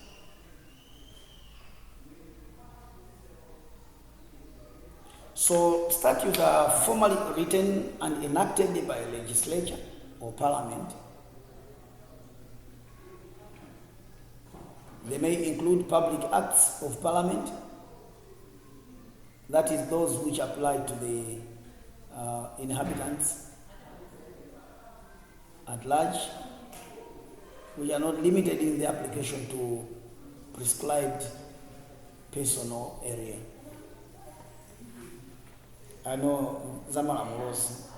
So statutes are formally written and enacted by a legislature or parliament. They may include public acts of parliament, that is those which apply to the inhabitants at large, which are not limited in the application to prescribed personal area. I know Zamara Moros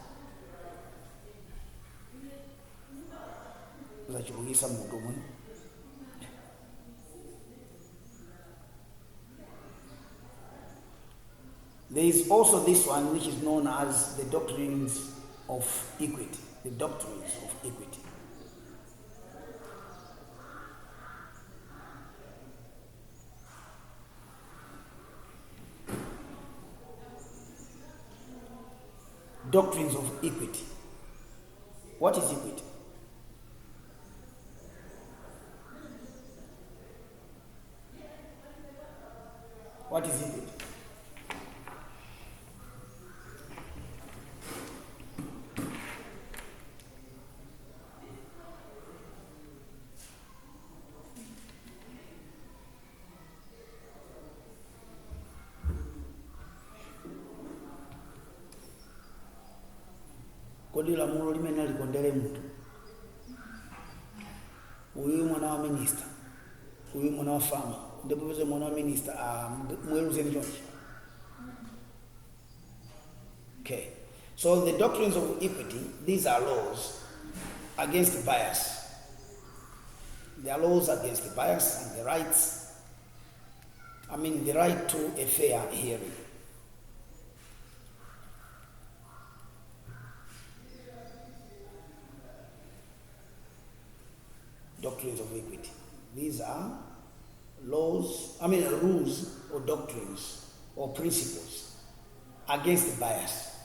zachulukisa mutumu. There is also this one which is known as the doctrines of equity. The doctrines of equity. Doctrines of equity. What is equity? What is equity? Kodi la mulo limene likondere mtu. Uyu mwana wa minister, uyu mwana wa farmer, ndipo pese mwana wa minister mweruze njonji. Okay. So the doctrines of equity, these are laws against bias. They are laws against bias and the rights, the right to a fair hearing. Doctrines of equity. These are rules or doctrines or principles against bias.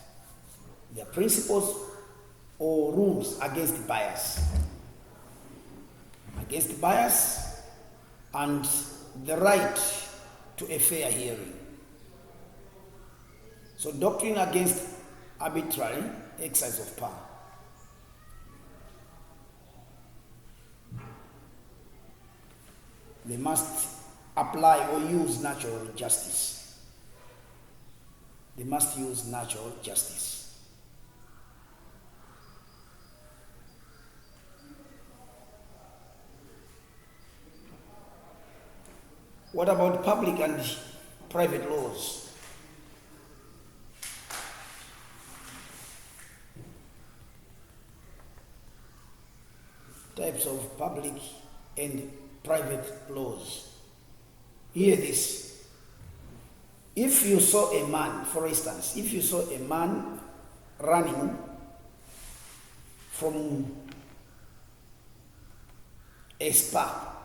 They are principles or rules against bias. Against bias and the right to a fair hearing. So doctrine against arbitrary exercise of power. They must apply or use natural justice. They must use natural justice. What about public and private laws? Types of public and private laws. Hear this. If you saw a man, for instance, if you saw a man running from a spa,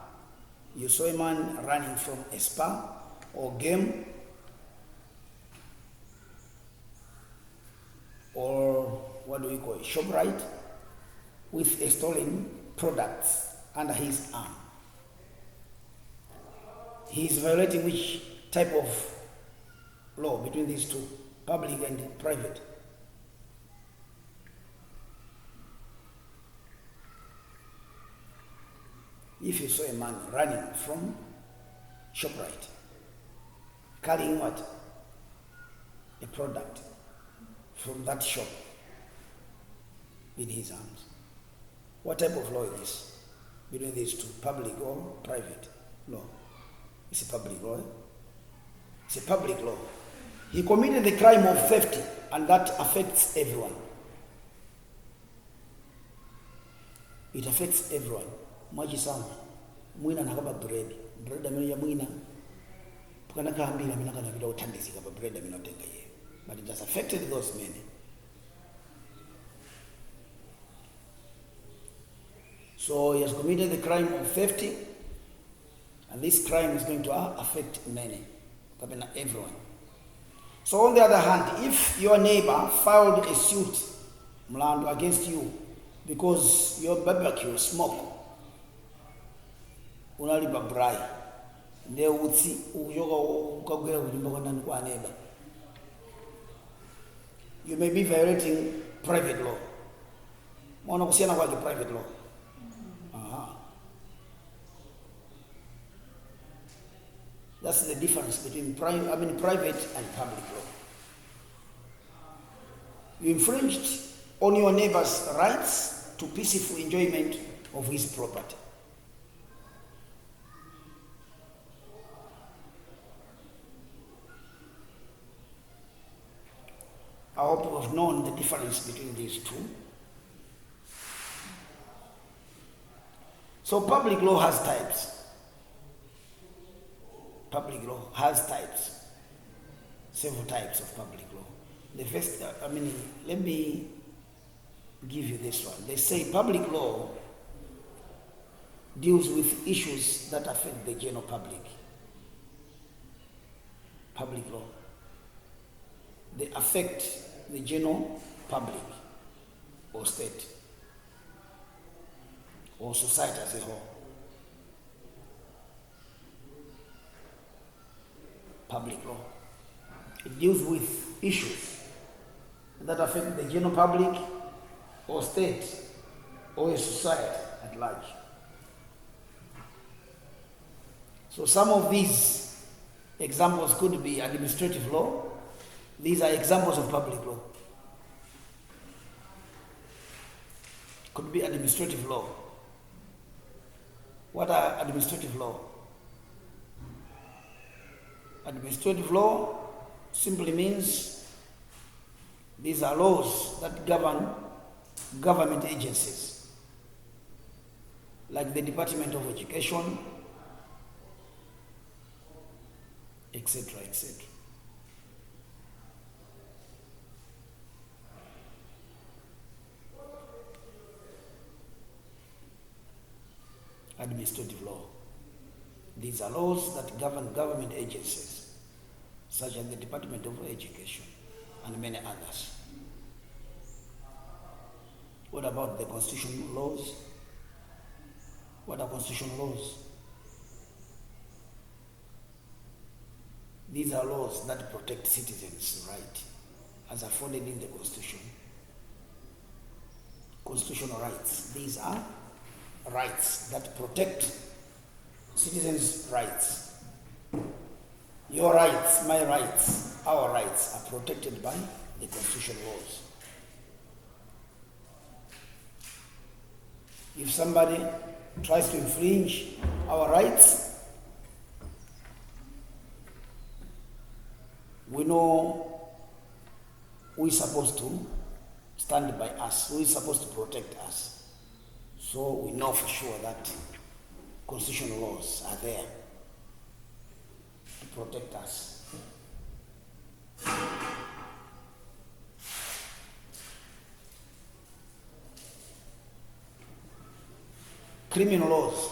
you saw a man running from a spa or game or what do we call it, ShopRite, with a stolen product under his arm. He is violating which type of law between these two, public and private? If you saw a man running from ShopRite, carrying what? A product from that shop in his arms. What type of law is this between these two, public or private law? It's a public law. It's a public law. He committed the crime of theft, and that affects everyone. It affects everyone. Maji sana. Mwina nakaba bread. Bread amino ya mwina. Pukana kahambila mina kana bila utandisi kaba bread amino tenga ye. But it has affected those men. So he has committed the crime of theft, and this crime is going to affect many, everyone. So on the other hand, if your neighbor filed a suit against you because your barbecue smoke, unalipa brai, nde utsi ujoga ukagwera kulimba kwa neighbor, you may be violating private law. Mwana kusiana kwa private law. That's the difference between private and public law. You infringed on your neighbor's rights to peaceful enjoyment of his property. I hope you have known the difference between these two. So public law has types. Public law has types, several types of public law. The first, let me give you this one. They say public law deals with issues that affect the general public. Public law. They affect the general public or state or society as a whole. Public law. It deals with issues that affect the general public or state or a society at large. So some of these examples could be administrative law. These are examples of public law. Could be administrative law. What are administrative law? Administrative law simply means these are laws that govern government agencies, like the Department of Education, etc., etc. Administrative law. These are laws that govern government agencies, such as the Department of Education and many others. What about the constitutional laws? What are constitutional laws? These are laws that protect citizens' rights as afforded in the Constitution. Constitutional rights. These are rights that protect citizens' rights. Your rights, my rights, our rights are protected by the constitutional laws. If somebody tries to infringe our rights, we know who is supposed to stand by us, who is supposed to protect us. So we know for sure that constitutional laws are there to protect us. Criminal laws.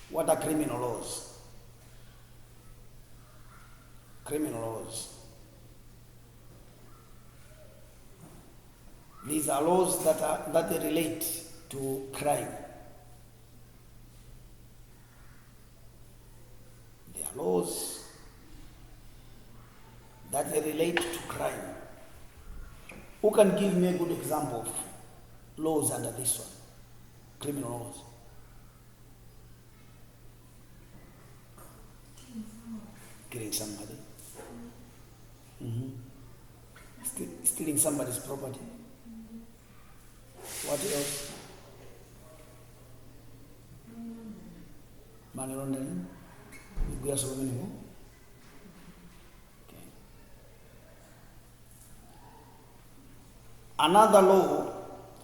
What are criminal laws? Criminal laws. These are laws that relate to crime. They are laws that relate to crime. Who can give me a good example of laws under this one? Criminal laws. Killing somebody. Stealing somebody's property. What else? Money laundering. We are so many more. Another law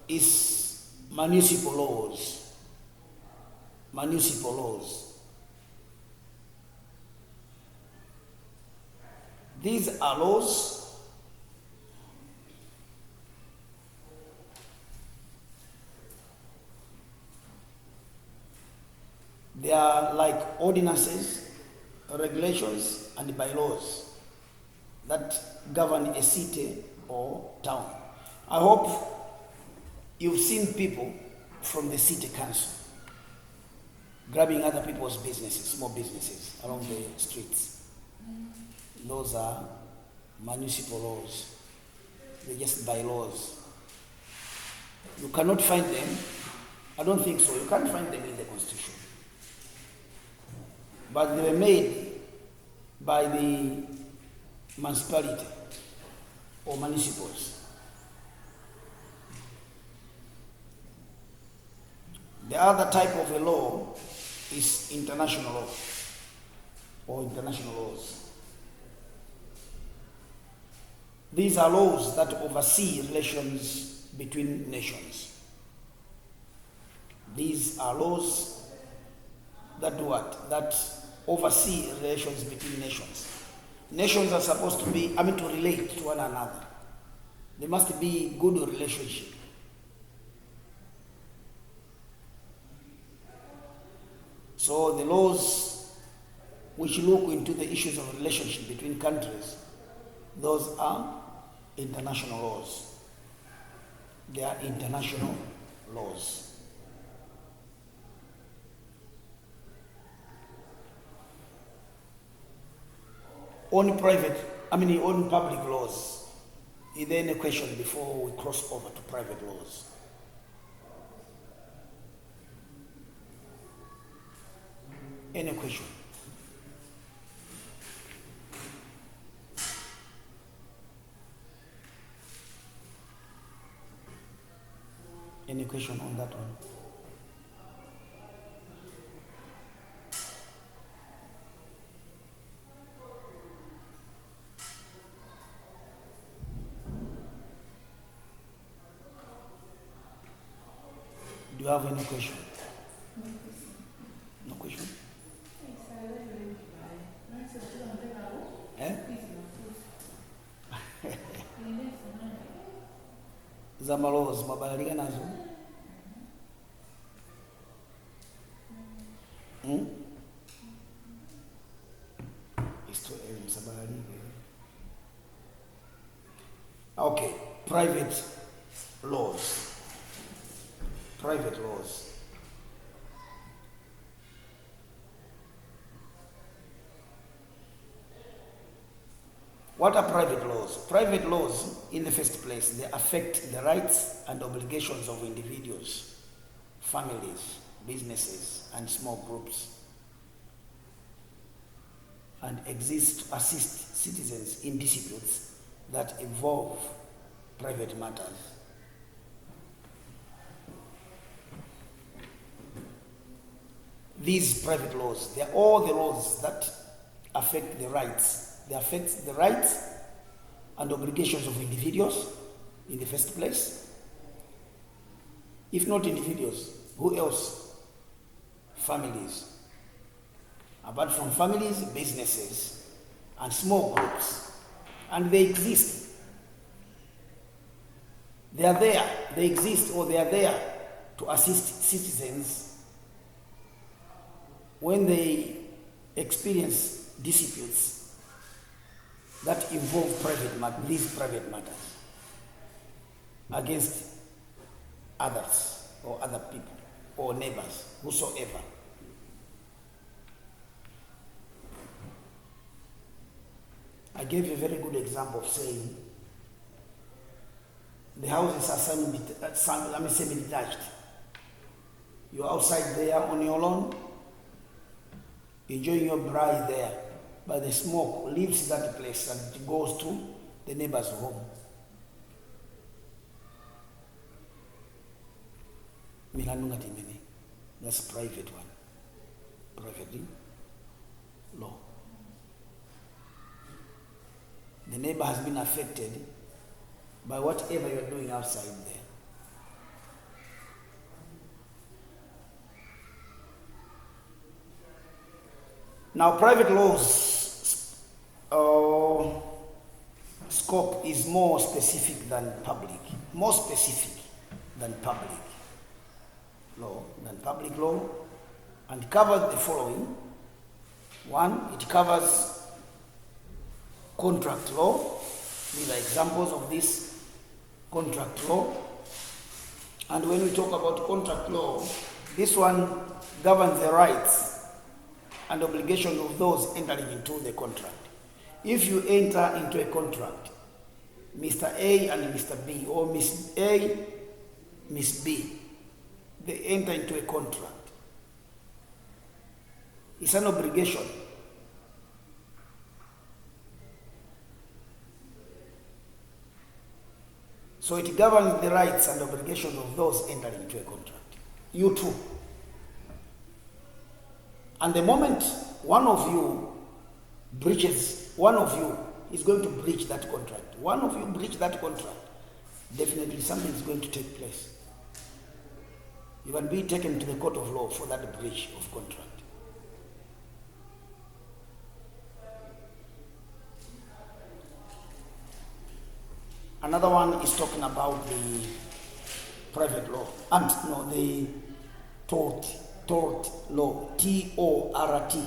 is municipal laws. Municipal laws. These are laws they are like ordinances, regulations, and bylaws that govern a city or town. I hope you've seen people from the city council grabbing other people's businesses, small businesses along the streets. Those are municipal laws. They're just bylaws. You cannot find them. I don't think so. You can't find them in the Constitution. But they were made by the municipality or municipals. The other type of a law is international law or international laws. These are laws that oversee relations between nations. These are laws that do what? That oversee relations between nations. Nations are supposed to to relate to one another. There must be good relationship. So the laws which look into the issues of relationship between countries, those are international laws. They are international laws. On public laws. Is there any question before we cross over to private laws? Any question? Any question on that one? Do you have any question? No question? Eh? Zamaloz, mabalika nazo. Okay, private laws. Private laws. What are private laws? Private laws, in the first place, they affect the rights and obligations of individuals, families, businesses, and small groups, and exist to assist citizens in disputes that involve private matters. These private laws, they are all the laws that affect the rights. They affect the rights and obligations of individuals in the first place. If not individuals, who else? Families. Apart from families, businesses, and small groups. And they exist. They are there, they exist, or they are there to assist citizens when they experience disputes that involve these private matters against others or other people or neighbors, whosoever. I gave a very good example of saying the houses are semi-detached. You're outside there on your lawn, enjoying your braai there, but the smoke leaves that place and it goes to the neighbor's home. That's private one. Privately law. The neighbor has been affected by whatever you're doing outside there. Now, private law's scope is more specific than public, more specific than public law, and covers the following. One, it covers contract law. These are examples of this contract law. And when we talk about contract law, this one governs the rights and obligations of those entering into the contract. If you enter into a contract, Mr. A and Mr. B, or Miss A, Miss B, they enter into a contract. It's an obligation. So it governs the rights and obligations of those entering into a contract. You too. And the moment one of you is going to breach that contract, definitely something is going to take place. You can be taken to the court of law for that breach of contract. Another one is talking about the private law, the tort law, T-O-R-T,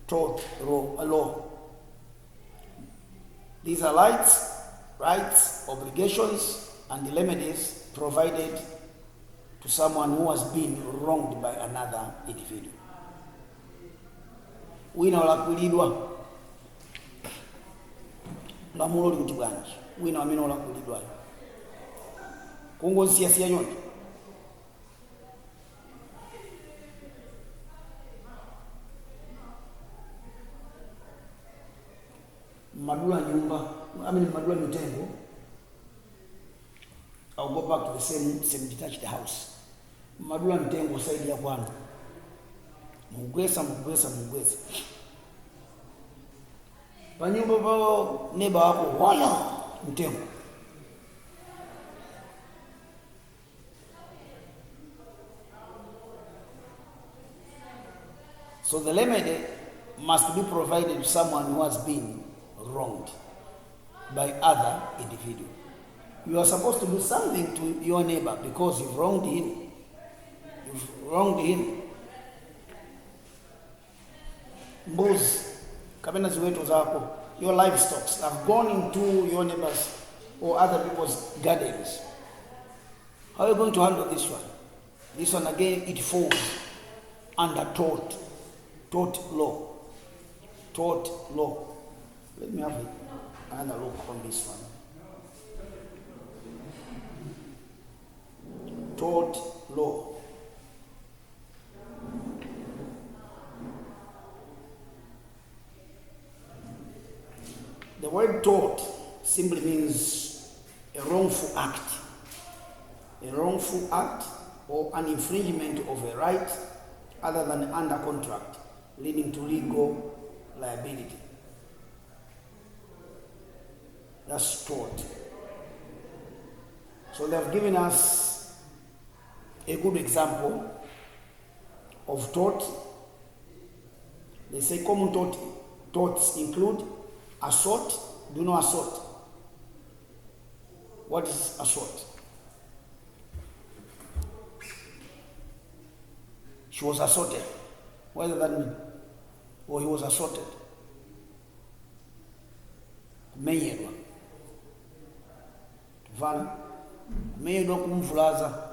tort law. These are rights, obligations, and remedies provided to someone who has been wronged by another individual. Wina olakulidwa lamulo likuti bwanji. Wina amene olakulidwa kungonsiya yonke. Madula nyumba, madula mitengo. I'll go back to the same detached house. Madula mitengo side ya kwanza. Mugwesa. Panyumba pao neba wako wala mtengo. So the remedy must be provided to someone who has been wronged by other individual. You are supposed to do something to your neighbor because you've wronged him. Mbuzi, kapena ziweto zako, your livestock have gone into your neighbors or other people's gardens. How are you going to handle this one? This one again, it falls under tort law. Let me have another look on this one. Tort law. The word tort simply means a wrongful act. A wrongful act or an infringement of a right other than under contract, leading to legal liability. That's tort. So they have given us a good example of tort. They say common torts include assault. Do you know assault? What is assault? She was assaulted. What does that mean? Or he was assaulted. Kumenyedwa. Tufana. Kumenyedwa kumvulaza.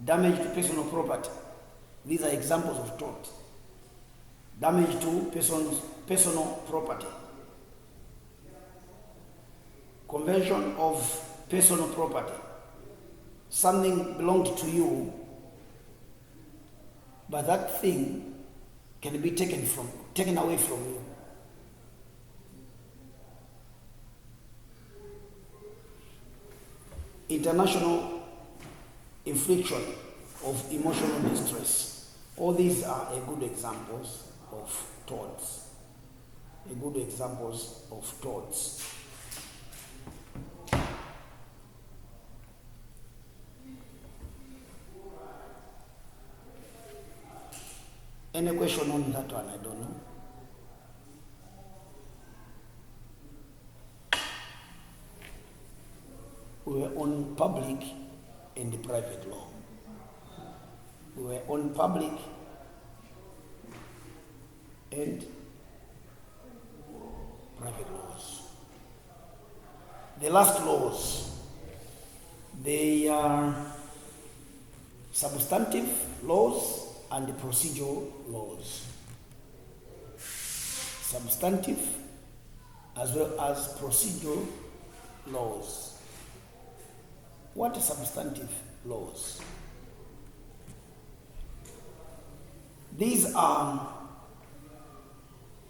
Damage to personal property. These are examples of tort. Damage to personal property. Conversion of personal property. Something belonged to you, but that thing can be taken away from you. International infliction of emotional distress. All these are good examples of torts. a good examples of torts. Any question on that one? I don't know. We were on public and private law. We were on public and private laws. The last laws, they are substantive laws and procedural laws. Substantive as well as procedural laws. What are substantive laws? These are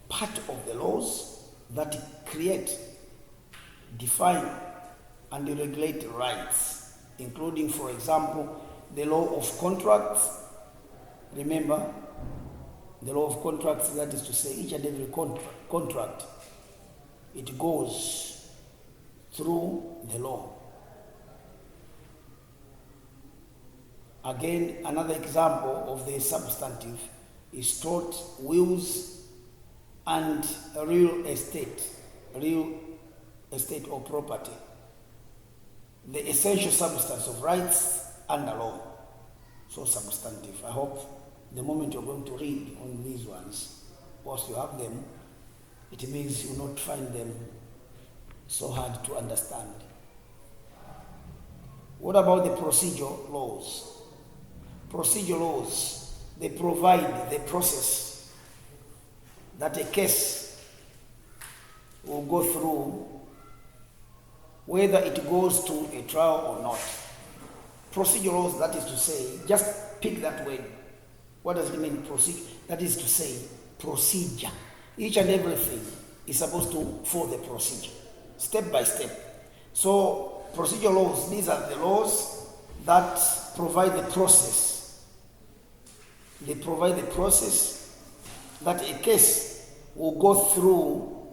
part of the laws that create, define, and regulate rights, including, for example, the law of contracts. Remember, the law of contracts, that is to say, each and every contract, it goes through the law. Again, another example of the substantive is tort, wills, and real estate or property. The essential substance of rights under law. So substantive. I hope the moment you're going to read on these ones, once you have them, it means you will not find them so hard to understand. What about the procedural laws? Procedural laws, they provide the process that a case will go through, whether it goes to a trial or not. Procedural laws, that is to say, just pick that word. What does it mean, procedure? That is to say, procedure. Each and everything is supposed to follow the procedure, step by step. So, procedural laws, these are the laws that provide the process. They provide the process that a case will go through,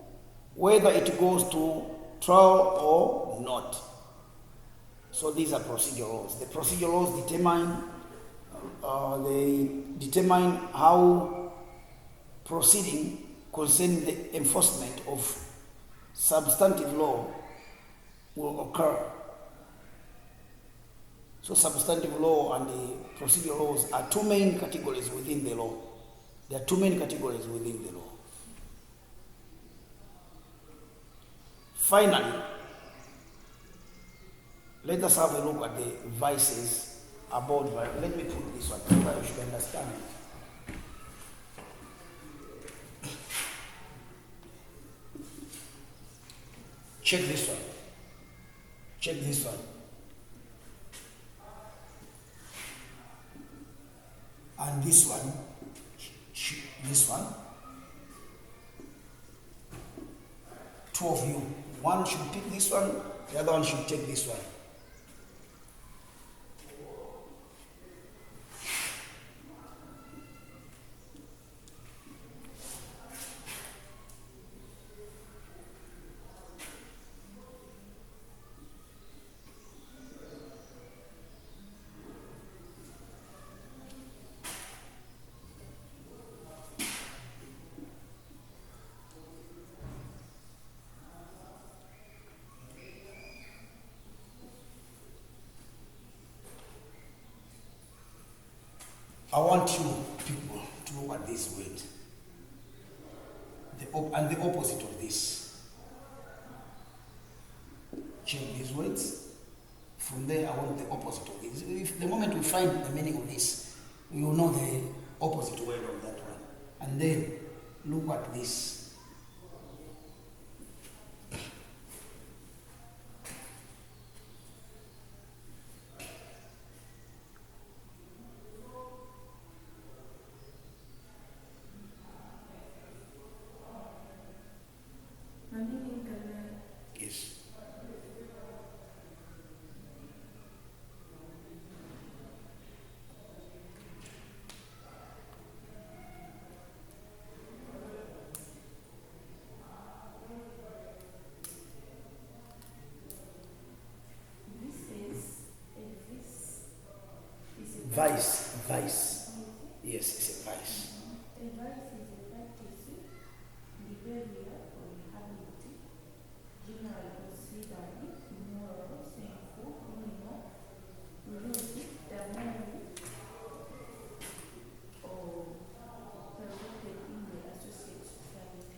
whether it goes to trial or not. So these are procedural laws. The procedural laws determine how proceeding concerning the enforcement of substantive law will occur. So substantive law and the procedural laws are two main categories within the law. There are two main categories within the law. Finally, let us have a look at the vices about, let me put this one so that you should understand it. Check this one. Check this one. And this one, two of you. One should pick this one, the other one should take this one. I want you people to look at this word, and the opposite of this. Check these words. From there, I want the opposite of this. If the moment we find the meaning of this, we will know the opposite word of that one. And then look at this. Yes. Vice. Yes, it's a vice. Advice is a practice, behavior or habit, generally considered immoral, sinful, criminal, rude, damnable, or prohibited in the associate society.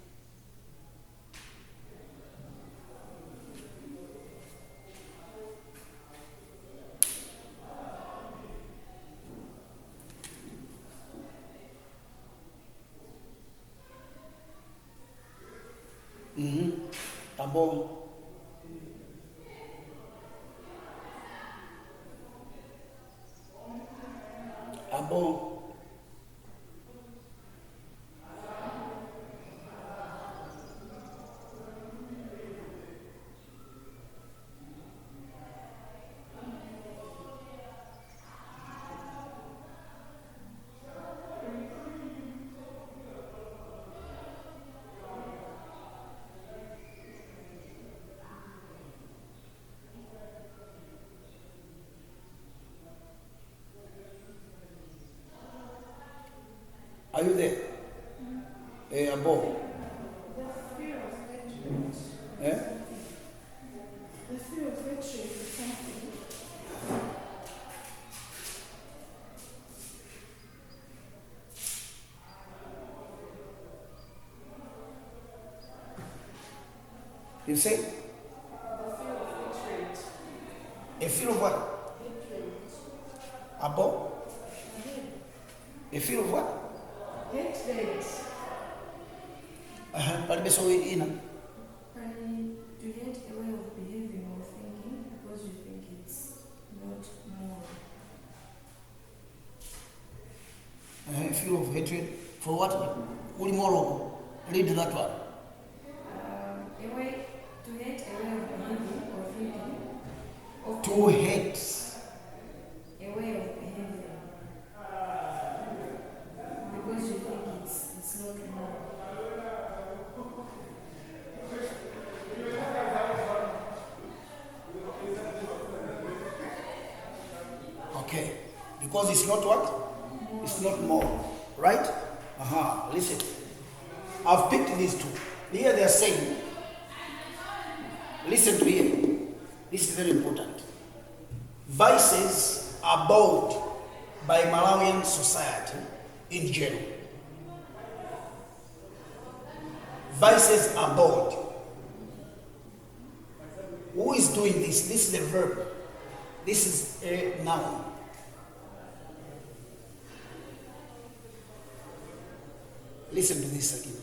Abo. Are you there? Abo. The fear of hatred. Eh? The fear of hatred is something. You say? The fear of hatred. A fear of what? Hatred. Abo? A fear of what? Hatred. But so in And to get a way of behaving or thinking because you think it's not moral. fear of hatred. For what? What moral? Read that one. A way to get a way of behaving or thinking. Or To hate. a way of behaving. Because you think it's not moral. Okay. Because it's not what? It's not moral. Right? Listen. I've picked these two. Here they are saying, listen to here. This is very important. Vices are bought by Malawian society in general. Vices are bought. Who is doing this? This is a verb. This is a noun. Listen to this again.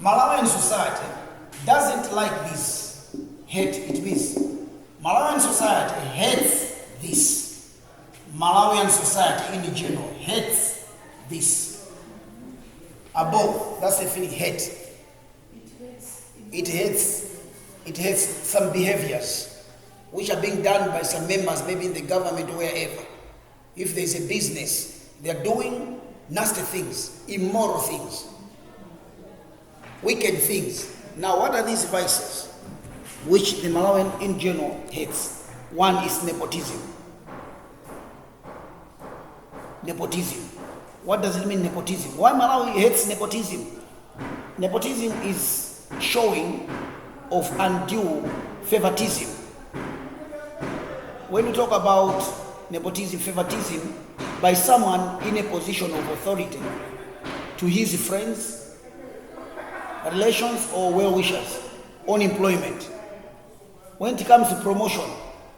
Malawian society doesn't like this. Hate, it means Malawian society hates this. Malawian society in general hates this. Above, that's the feeling, hate. It hates some behaviors which are being done by some members, maybe in the government or wherever. If there's a business, they're doing nasty things, immoral things, wicked things. Now, what are these vices which the Malawian in general hates? One is nepotism. Nepotism. What does it mean, nepotism? Why Malawi hates nepotism? Nepotism is showing of undue favoritism. When we talk about nepotism, favoritism, by someone in a position of authority to his friends, relations, or well-wishers on employment. When it comes to promotion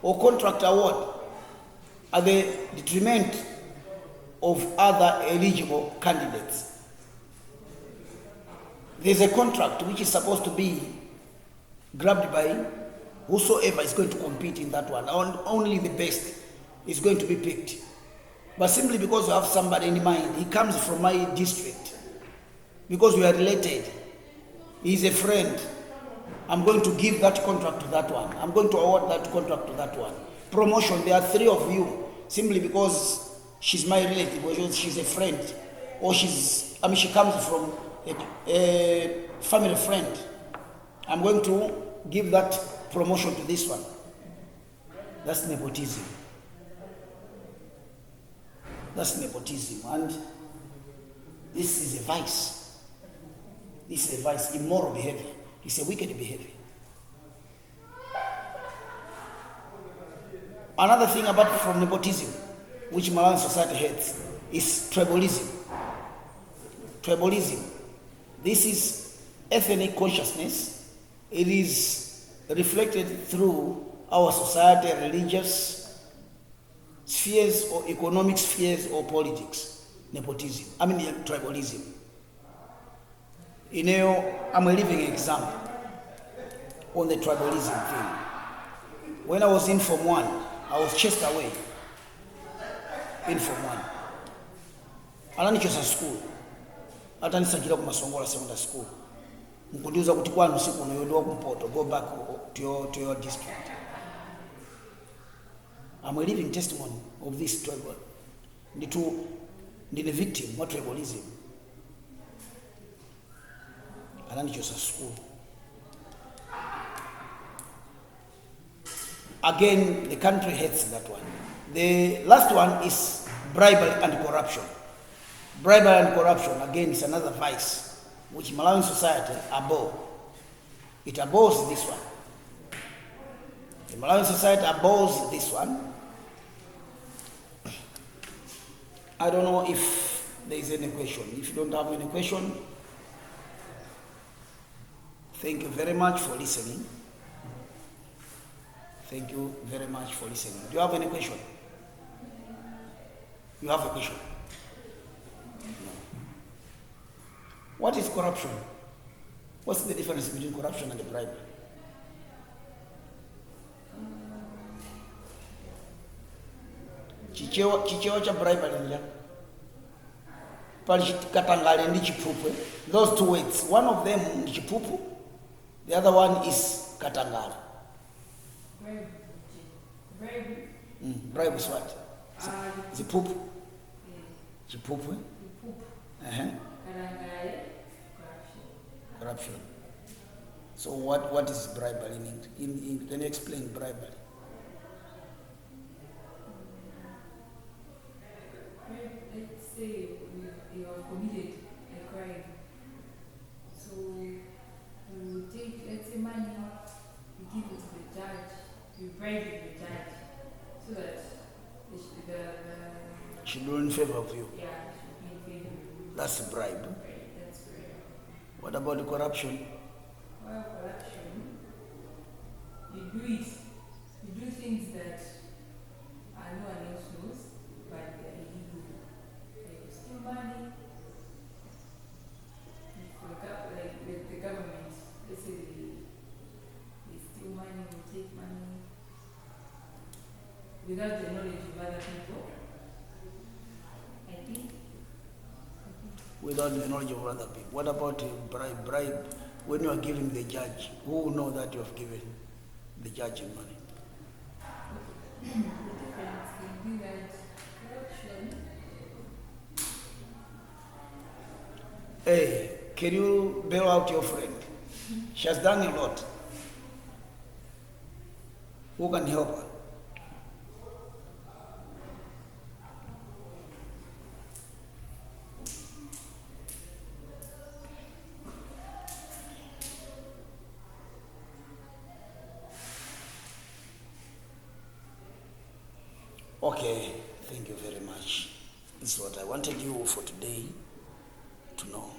or contract award, at the detriment of other eligible candidates. There's a contract which is supposed to be grabbed by whosoever is going to compete in that one. Only the best is going to be picked. But simply because you have somebody in mind, he comes from my district, because we are related, he's a friend, I'm going to give that contract to that one. I'm going to award that contract to that one. Promotion, there are three of you, simply because she's my relative, or she's a friend, or she comes from a family friend. I'm going to give that promotion to this one. That's nepotism. That's nepotism, and this is a vice. This is a vice, immoral behavior. It's a wicked behavior. Another thing apart from nepotism, which Malawian society hates, is tribalism. Tribalism. This is ethnic consciousness. It is reflected through our society, religious spheres or economic spheres or politics. Nepotism. Tribalism. I'm a living example on the tribalism thing. When I was in Form 1, I was chased away in Form 1. Ananichosa school. Atanisajira ku Masongola Secondary School. Nkundiuza kuti kwanu siku unoyondowa kumpoto, go back to your district. I'm a living testimony of this tribal. Ndi victim wa tribalism. Ananichosa school. Again, the country hates that one. The last one is bribery and corruption. Bribery and corruption, again, is another vice which Malawian society abhors. It abhors this one. The Malawian society abhors this one. I don't know if there is any question. If you don't have any question, thank you very much for listening. Thank you very much for listening. Do you have any question? You have a question? No. What is corruption? What's the difference between corruption and bribery? Chichewa cha bribery nja. Pali katangale ndi chipupwe. Those two words. One of them is chipupu. The other one is katangale. Bribe is what? The poop. The poop. Corruption. So what is bribery? Can you explain bribery? Let's say you have committed a crime. So you take, let's say, money, you give it to the judge, you bribe the judge, so that she do in favor of you. Yeah, she be in favor. That's a bribe. Right, that's right. What about the corruption? Well, corruption, you do things that no one else knows, but they are illegal. Like you steal money, like the government, let's say they steal money, they take money without the knowledge of other people. I think. Without the knowledge of other people. What about bribe? When you are giving the judge, who will know that you have given the judge money? The difference can be that corruption. Hey, can you bail out your friend? She has done a lot. Who can help her? Okay, thank you very much. This is what I wanted you for today to know.